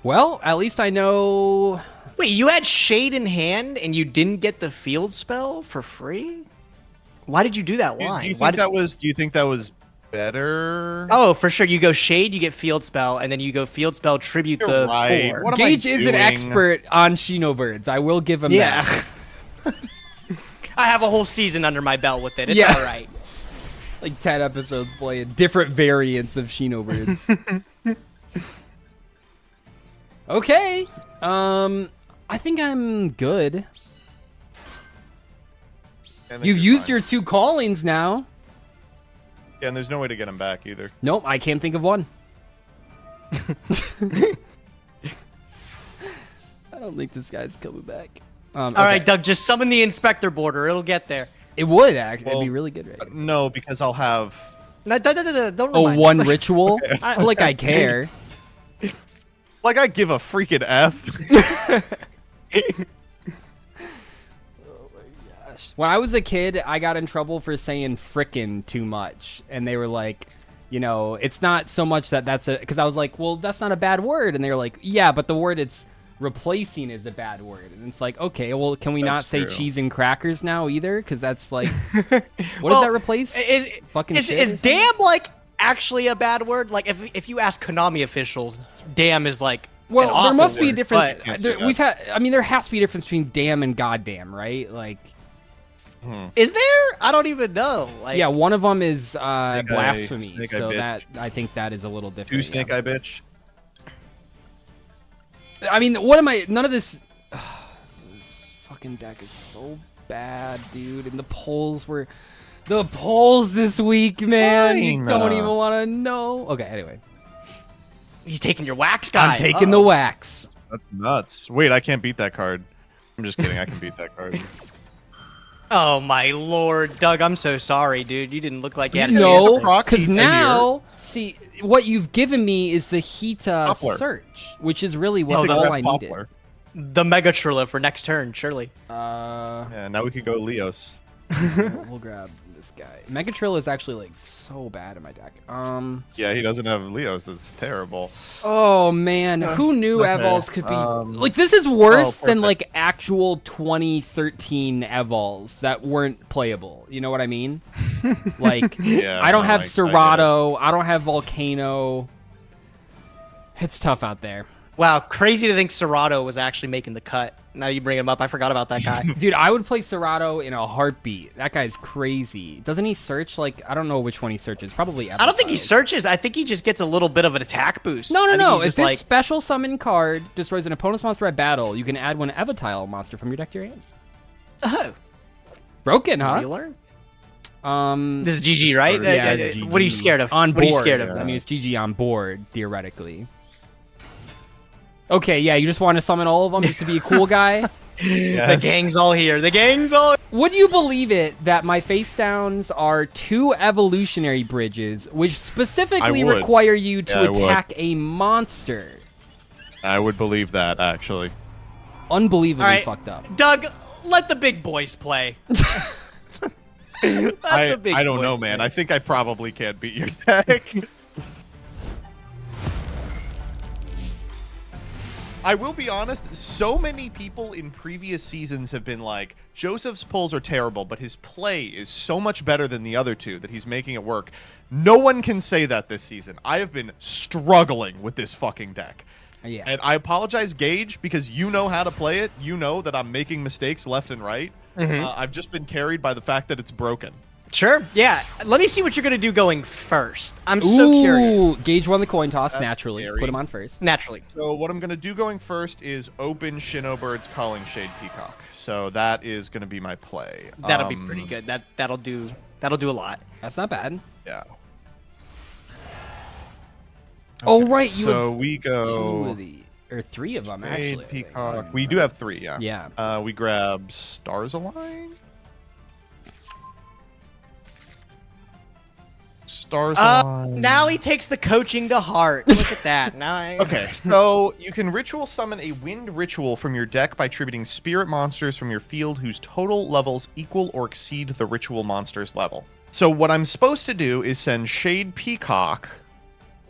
Well, at least I know. Wait, you had shade in hand and you didn't get the field spell for free? Why did you do that? Why? Do you Why think that was? Do you think that was better? Oh, for sure. You go shade, you get field spell, and then you go field spell tribute You're the right. 4. What am I Gage is an doing? expert on Shinobirds. I will give him that. Yeah. I have a whole season under my belt with it. It's Yeah. all right. Like 10 episodes playing different variants of Shinobirds. Okay. I think I'm good. You've used your 2 callings now. Yeah, and there's no way to get him back either. Nope, I can't think of one. I don't think this guy's coming back. All right, Doug, just summon the inspector border. It'll get there. It would actually. It'd Well, be really good, right? No, because I'll have. No, don't Oh, remind one me. ritual? I care. Like I give a freaking F. When I was a kid, I got in trouble for saying frickin' too much. And they were like, it's not so much that's a... Because I was like, well, that's not a bad word. And they were like, yeah, but the word it's replacing is a bad word. And it's like, okay, well, can we not That's say true. cheese and crackers now either? Because that's like... What does that replace? Fucking shit or Is something? damn like actually a bad word? Like if you ask Konami officials, damn is like Well, an there awful must be a word, difference. but- Can't say There, there has to be a difference between damn and goddamn, right? Like... Is there? I don't even know. Like, Yeah, one of them is eye- blasphemy, snake eye so bitch. that I think that is a little different. Two snake eye bitch. I mean, what am I? None of this. This fucking deck is so bad, dude. And the polls this week, man. You fine. don't even want to know. Okay, anyway, he's taking your wax guy. I'm taking the wax. That's nuts. Wait, I can't beat that card. I'm just kidding. I can beat that card. Oh my lord, Doug, I'm so sorry, dude. You didn't look like you had No, proc because Hita now, see, what you've given me is the Hita Poplar. search, which is really Oh, what the all red I poplar. the Mega Trilla for next turn, surely. needed. Yeah, now we could go Leos. We'll grab this guy. Megatrill is actually like so bad in my deck. Yeah, he doesn't have Leos. It's terrible. Oh man, who knew okay. Evols could be like this is worse than perfect. like actual 2013 Evols that weren't playable. You know what I mean? Like Yeah, I don't no, have I get it. Serato, I don't have Volcano. It's tough out there. Wow, crazy to think Serato was actually making the cut. Now you bring him up. I forgot about that guy. Dude, I would play Serato in a heartbeat. That guy's crazy. Doesn't he search like I don't know which one he searches. Probably I don't think he Evotiles. searches. I think he just gets a little bit of an attack boost. No. I think he's If just this like, special summon card destroys an opponent's monster at battle, you can add one Evotile monster from your deck to your hand. oh, Broken, you huh? learn? This is GG, right? Yeah, it's GG. What are you scared of? On board. What are you scared of? I mean, it's GG on board, theoretically. Okay, yeah, you just want to summon all of them just to be a cool guy? The Yes. gang's all here. The gang's all. Would you believe it that my face downs are 2 evolutionary bridges, which specifically I would. require you to Yeah, I would. attack a monster? I would believe that, actually. Unbelievably All right. fucked up. Doug, let the big boys play. That's a big I don't voice know, man. crack. I think I probably can't beat your deck. I will be honest, so many people in previous seasons have been like, Joseph's pulls are terrible, but his play is so much better than the other two that he's making it work. No one can say that this season. I have been struggling with this fucking deck. Yeah. And I apologize, Gage, because you know how to play it. You know that I'm making mistakes left and right. I've just been carried by the fact that it's broken. Sure. Yeah. Let me see what you're going to do going first. I'm so curious. Gage won the coin toss That's naturally. scary. Put him on first. Naturally. So what I'm going to do going first is open Shinobird's Calling Shade Peacock. So that is going to be my play. That'll be pretty good. That'll do a lot. That's not bad. Yeah. Oh, right. You So have we two go of the, or three of them, Shade actually. I think. Peacock. We do have 3, yeah. Yeah. We grab Stars Align. Stars Align. Now he takes the coaching to heart. Look at that. Okay, so you can ritual summon a wind ritual from your deck by tributing spirit monsters from your field whose total levels equal or exceed the ritual monster's level. So what I'm supposed to do is send Shade Peacock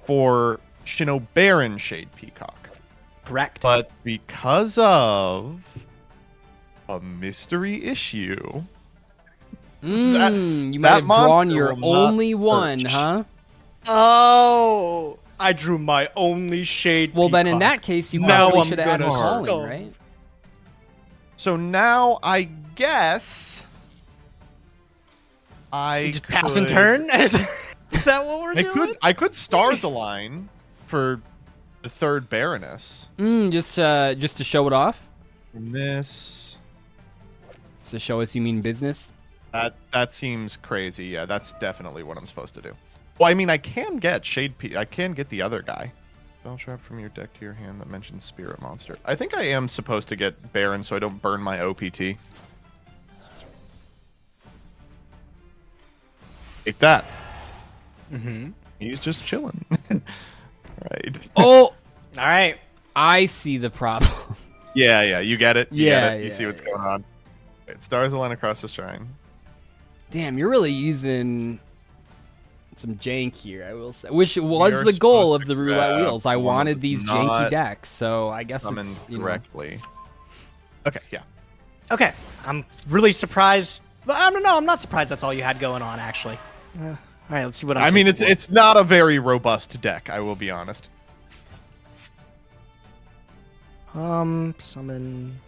for Shinobaron Shade Peacock. Correct. But because of a mystery issue, You might have drawn monster your will not only one, search. huh? Oh, I drew my only shade. Well, then in Peacock. that case, you Now probably I'm should have added gonna calling, skull. right? so now I guess I Just pass and could- turn. Is that what we're doing? I could Stars Align for the 3rd Baroness. Just to show it off. And this To show us you mean business. that seems crazy. Yeah, that's definitely what I'm supposed to do. Well, I mean, I can get I can get the other guy. Spell trap from your deck to your hand that mentions Spirit Monster. I think I am supposed to get Baron so I don't burn my OPT. Take that. He's just chilling. Right. Oh, All right. I see the problem. Yeah, you get it. You Yeah, get it. You yeah, see what's going on. Right, Stars Align across the shrine. Damn, you're really using some jank here. I will say. Wish it was You're the goal supposed of to the roulette grab wheels. I one wanted that's these not janky decks, so I guess Summon it's correctly. Okay, yeah. Okay. I'm really surprised. Well, I don't know. I'm not surprised that's all you had going on, actually. All right. Let's see what I'm I mean, thinking. it's not a very robust deck, I will be honest. Summon.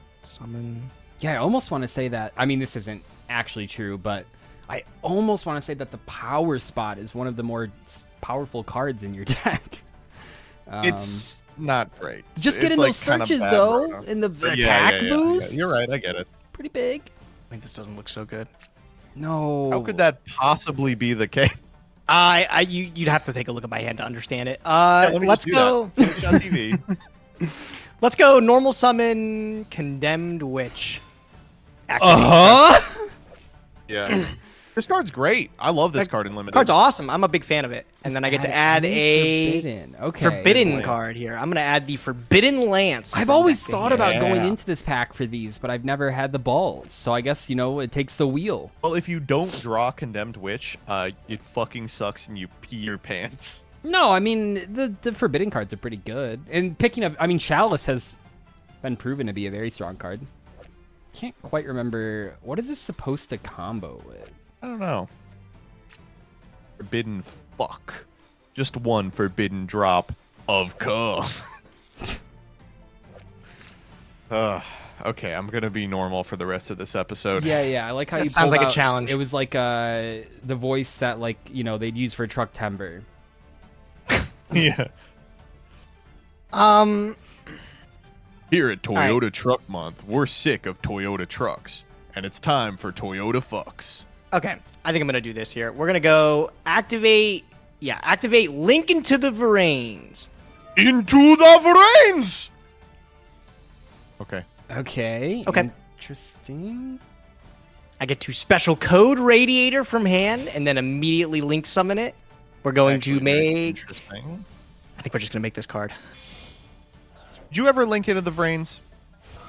Yeah, I almost want to say that. I mean, this isn't actually true, but I almost want to say that the power spot is one of the more powerful cards in your deck. It's not great. Just It's getting like those kinda searches bad though, roto. in the Yeah, attack yeah. boost. You're right, I get it. Pretty big. I think this doesn't look so good. No. How could that possibly be the case? You'd have to take a look at my hand to understand it. Let me Let's just do go. that. Finish on TV. Let's go. Normal summon Condemned Witch. Uh-huh. Yeah. This card's great. I love this card in limited. Card's awesome. I'm a big fan of it. And then I get to add a forbidden. Okay. forbidden Lance. card here. I'm gonna add the Forbidden Lance. I've from always deck to thought hand. about going Yeah. into this pack for these, but I've never had the balls. So I guess, it takes the wheel. Well, if you don't draw Condemned Witch, it fucking sucks and you pee your pants. No, I mean, the forbidden cards are pretty good. And picking up, Chalice has been proven to be a very strong card. Can't quite remember. What is this supposed to combo with? I don't know. Forbidden fuck. Just one forbidden drop of cum. Okay, I'm gonna be normal for the rest of this episode. Yeah, I like how That you sounds pulled like a out- challenge. It was like the voice that they'd use for truck timber. Yeah. Here at Toyota Truck Month, we're sick of Toyota trucks, and it's time for Toyota fucks. Okay, I think I'm gonna do this here. We're gonna go activate. Yeah, activate Link into the Verains. Into the brains! Okay. Okay. Okay. Interesting. I get to special code Radiator from hand, and then immediately Link summon it. We're going Actually, to very make. Interesting. I think we're just gonna make this card. Did you ever link into the brains?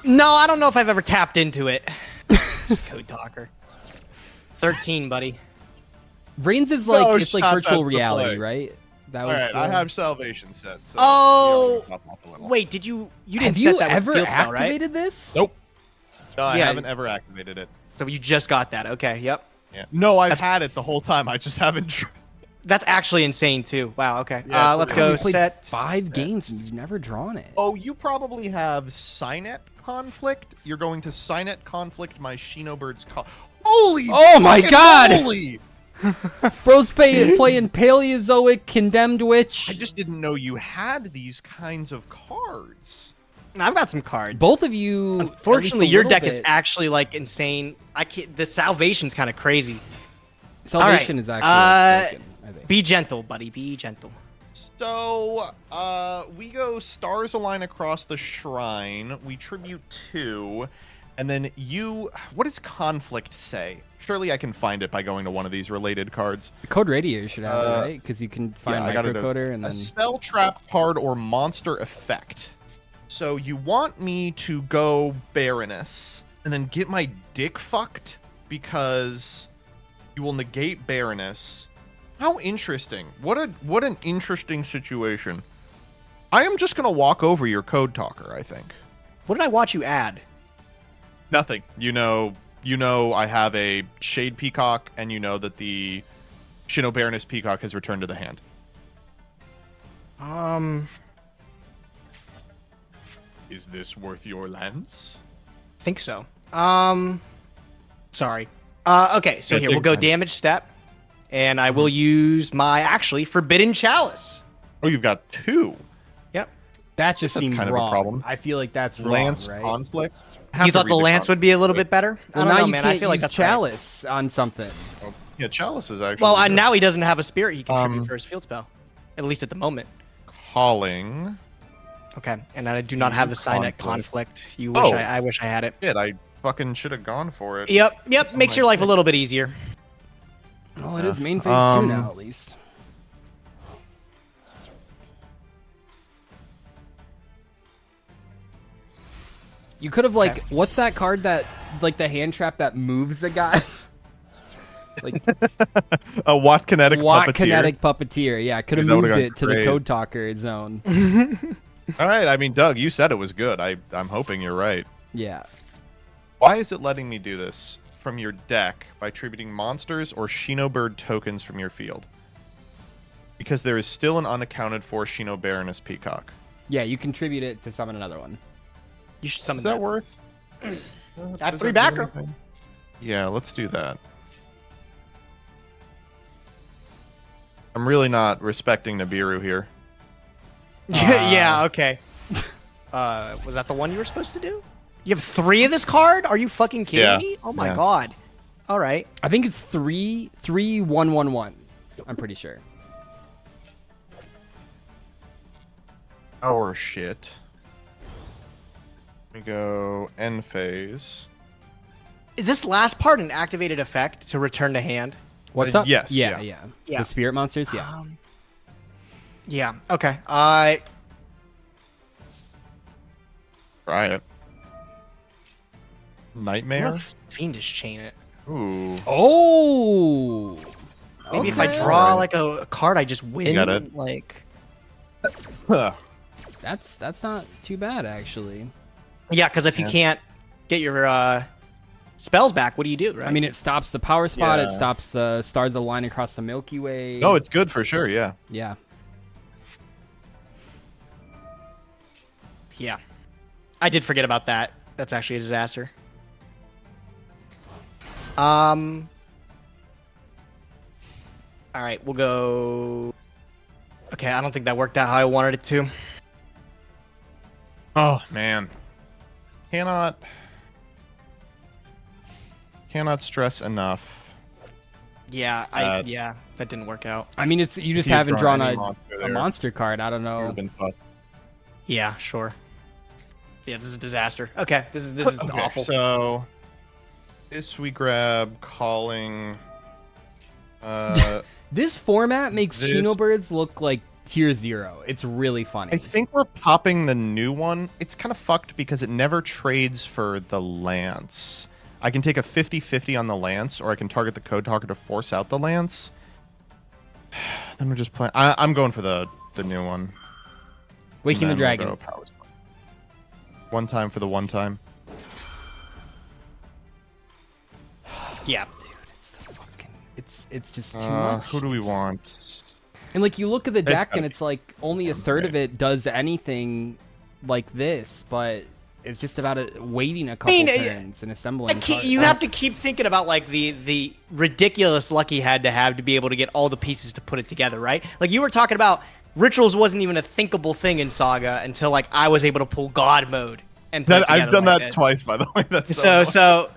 No, I don't know if I've ever tapped into it. Code Talker. 13, buddy. Brains is like No it's like shot, virtual that's the reality, play. right? That All was. right, I have salvation set. So Oh, we are gonna pop off a little. wait, did you didn't Have set you that ever with field spell, right? activated this? Nope. No, I Yeah. haven't ever activated it. So you just got that. Okay, yep. Yeah. No, I've had it the whole time. I just haven't. That's actually insane too. Wow, okay. Yeah, Let's we go You played set 5 games and you've never drawn it. Oh, you probably have Cynet Conflict. You're going to Cynet Conflict my Shinobird's call. Holy! Oh my fucking God! Holy! Bro's playing Paleozoic Condemned Witch. I just didn't know you had these kinds of cards. I've got some cards. Both of you. Unfortunately, at least a your little deck is bit. actually like insane. I can't. The salvation's kind of crazy. Salvation All is right. actually broken, I think. Be gentle, buddy. Be gentle. So, we go stars align across the shrine. We tribute 2, and then you. What does conflict say? Surely I can find it by going to one of these related cards. Code Radio should have it, right? Because you can find I got it. microcoder and A then. spell trap card or monster effect. So you want me to go Baroness and then get my dick fucked because you will negate Baroness. How interesting. What an interesting situation. I am just going to walk over your Code Talker, I think. What did I watch you add? Nothing. You know I have a Shade Peacock, and you know that the Shino Baroness Peacock has returned to the hand. Is this worth your lens? Think so. Sorry. Okay, so Yeah, here take we'll go your time. damage step, and I will use my actually Forbidden Chalice. Oh, you've got 2. Yep. That just That's seems kind of a wrong. problem. I feel like that's wrong, Lance right? conflict. You thought the lance would be a little bit better? Well, I now don't know, you man. can't I feel like use that's right. Chalice on something. Yeah, Chalice is actually. Well, good. now he doesn't have a spirit he can tribute for his field spell, at least at the moment. Calling. Okay, and I do not have the Cynet conflict. You wish Oh. I wish I had it. Shit, I fucking should have gone for it. Yep, It's on makes my your life a thing. little bit easier. Well, it is main phase 2 now, at least. You could have like, what's that card that like the hand trap that moves a guy? Like A Watt Kinetic Watt Puppeteer. Kinetic Puppeteer. Yeah, could have Dude, that would've moved gone it to the crazy. Code Talker zone. All right, I mean, Doug, you said it was good. I'm hoping you're right. Yeah. Why is it letting me do this from your deck by tributing monsters or Shinobird tokens from your field? Because there is still an unaccounted for Shino Baroness Peacock. Yeah, you contribute it to summon another one. You should summon Is that worth? I have Does 3 that do backer. anything? Yeah, let's do that. I'm really not respecting Nibiru here. Yeah, okay. Was that the one you were supposed to do? You have 3 of this card? Are you fucking kidding Yeah. me? Oh my Yeah. god. All right. I think it's 3-3-1-1-1. I'm pretty sure. Our shit. We go end phase. Is this last part an activated effect to return to hand? What's up? yes, Yeah, yeah. Yeah. The spirit monsters, yeah. Yeah. Okay. Try it. I'm Nightmare? gonna fiendish chain it. Ooh. Oh. Maybe if I Okay. draw like a card, I just win. got it. Like. Huh. That's not too bad actually. Yeah, because if you Yeah. can't get your spells back, what do you do? Right. I mean, it stops the power spot. Yeah. It stops the stars align across the Milky Way. No, it's good for sure, yeah. Yeah. yeah. I did forget about that. That's actually a disaster. All right, we'll go. Okay, I don't think that worked out how I wanted it to. Oh, man. Cannot stress enough. Yeah, yeah, that didn't work out. I mean, it's you just you haven't draw drawn any a monster a there, monster card. I don't it would know. have been tough. Yeah, sure. Yeah, this is a disaster. Okay, this is Okay, awful. So this we grab calling. This format makes This- Shinobirds look like tier 0. It's really funny. I think we're popping the new one. It's kind of fucked because it never trades for the lance. I can take a 50-50 on the lance, or I can target the code talker to force out the lance. Then we're just playing. I'm going for the new one. Waking the Dragon. We'll go power spot. One time for the one time. Yeah. Dude, it's just too much. Who do we want? And like you look at the deck gotta and it's like only a third of it does anything like this, but it's just about waiting a couple turns and assembling. You have to keep thinking about like the ridiculous luck he had to be able to get all the pieces to put it together, right? Like you were talking about, rituals wasn't even a thinkable thing in Saga until like I was able to pull God mode and put it together I've done like that this. twice, by the way. That's So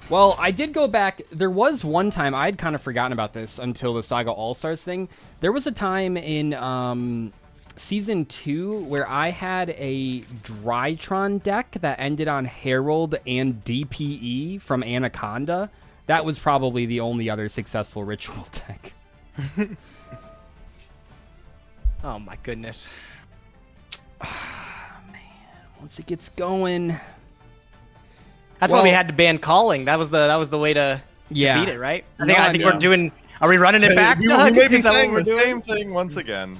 Well, I did go back. There was one time I'd kind of forgotten about this until the Saga All-Stars thing. There was a time in Season 2 where I had a Drytron deck that ended on Herald and DPE from Anaconda. That was probably the only other successful ritual deck. oh my goodness. Once it gets going... That's why we had to ban calling. That was the way to beat it, right? I think we're doing. Are we running it back? We may be saying the same thing once again.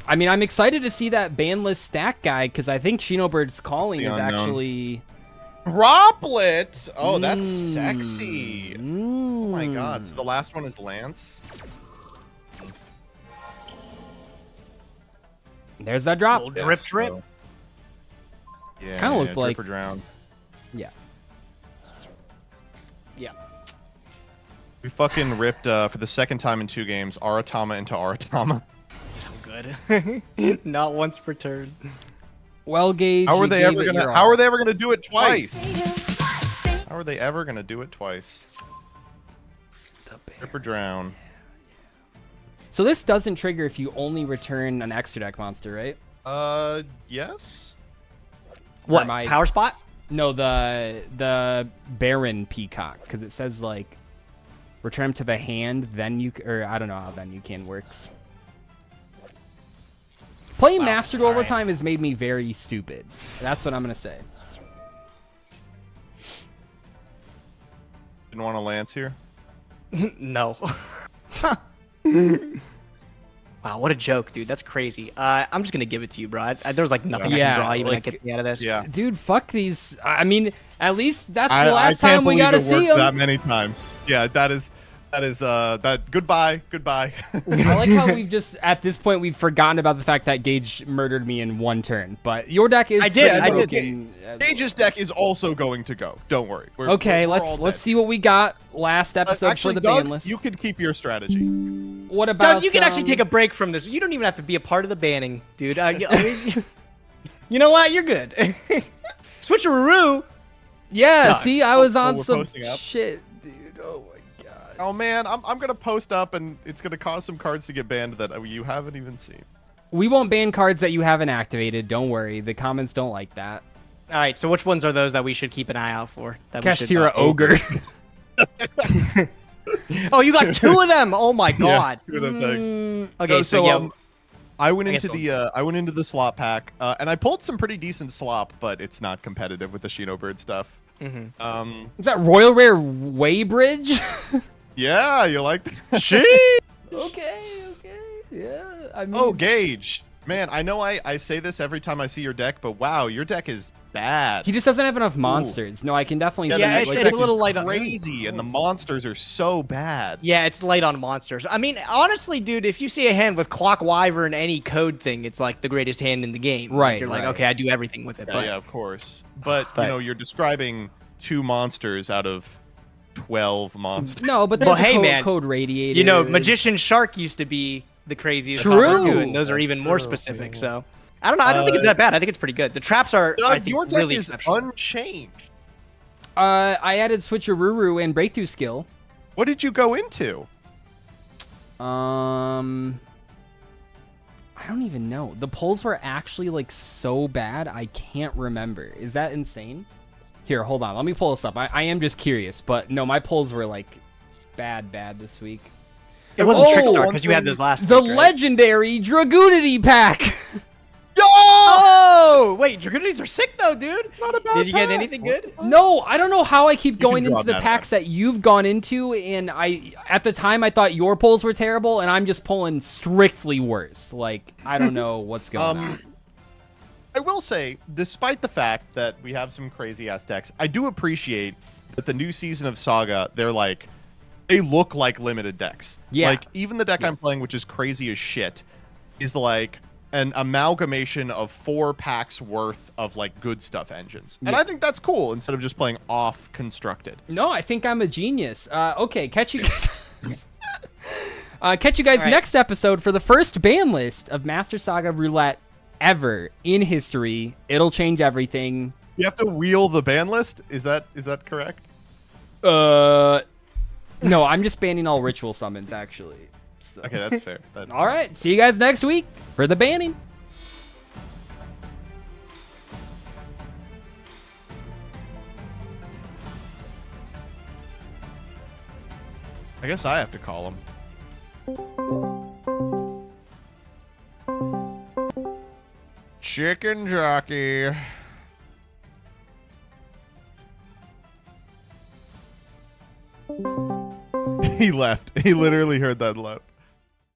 I mean, I'm excited to see that banless stack guy because I think Shinobird's calling is actually Droplet. Oh, that's sexy. Oh my god. So the last one is Lance. There's that drop. Drip. Yeah. Kind of looked like Drip or drown. Yeah. Yeah. We fucking ripped for the second time in 2 games Aratama into Aratama. So good. Not once per turn. Well, Gage, How are they ever gonna do it twice? Say How are they ever gonna do it twice? Rip or drown. So this doesn't trigger if you only return an extra deck monster, right? Yes. What? Or Power spot? No, the Baron Peacock, because it says like return him to the hand, then you or I don't know how then you can works. Playing Master Duel all the time has made me very stupid. That's what I'm gonna say. Didn't want a Lance here. No. Wow, what a joke, dude. That's crazy. I'm just gonna give it to you, bro. There was like nothing I can draw even that gets me out of this. Yeah. Dude, fuck these. I mean, at least that's the last time we got to see him. That many times. Yeah, that is goodbye. I like how we've just at this point we've forgotten about the fact that Gage murdered me in 1 turn. But your deck is I did. broken. Gage's deck is also going to go. Don't worry. Okay, we're all let's dead. see what we got last episode Actually, for the Doug, ban list. you can keep your strategy. What about Doug, you can actually take a break from this. You don't even have to be a part of the banning, dude. You know what? You're good. Switcheroo. Yeah, Doug. see, I was Oh, on we're some posting up? shit, dude. Oh my god. Oh man, I'm gonna post up and it's gonna cause some cards to get banned that you haven't even seen. We won't ban cards that you haven't activated. Don't worry. The comments don't like that. All right, so which ones are those that we should keep an eye out for? Kashtira Ogre. Oh, you got 2 of them. Oh my god. Yeah, 2 of them things. Okay, so yeah. I went I guess into the slop pack, and I pulled some pretty decent slop, but it's not competitive with the Shinobird stuff. Is that Royal Rare Waybridge? Yeah, you like that? okay. Yeah. I mean, Oh, Gage. Man, I know I say this every time I see your deck, but wow, your deck is bad. he just doesn't have enough monsters. No, I can definitely see Yeah, that. it's deck a little is light on- crazy, and the monsters are so bad. Yeah, it's light on monsters. I mean, honestly, dude, if you see a hand with Clock Wyvern any code thing, it's like the greatest hand in the game. Like, Right, you're like, right. okay, I do everything with it. Yeah, but yeah, of course. But But- you know, you're describing 2 monsters out of 12 monsters. No, but Well, there's hey, a man, code radiator. you know, Magician Shark used to be the craziest True. combo, too, and those are even more specific. So I don't know. I don't think it's that bad. I think it's pretty good. The traps are, I think, Your deck really is exceptional. unchanged. I added Switcheroo and Breakthrough Skill. What did you go into? I don't even know. The pulls were actually like so bad, I can't remember. Is that insane? Here, hold on. Let me pull this up. I am just curious, but no, my pulls were like bad this week. It wasn't Oh, Trickstar because you had this last The week, right? legendary Dragoonity pack. Yo! Whoa! Wait, Dragonities are sick though, dude. Not a bad Did you get pack. anything good? No, I don't know how I keep going draw into the that packs that you've gone into, and at the time I thought your pulls were terrible, and I'm just pulling strictly worse. Like, I don't know what's going on. I will say, despite the fact that we have some crazy ass decks, I do appreciate that the new season of Saga, they look like limited decks. Yeah. Like, even the deck I'm playing, which is crazy as shit, is like an amalgamation of 4 packs worth of like good stuff engines. And Yeah. I think that's cool instead of just playing off constructed. No, I think I'm a genius. Okay, catch you guys. Catch you guys All right. next episode for the first ban list of Master Saga Roulette ever in history. It'll change everything. You have to wheel the ban list? Is that correct? No, I'm just banning all ritual summons, actually. So. Okay, that's fair. All right, see you guys next week for the banning. I guess I have to call him. Chicken jockey. He left. He literally heard that left.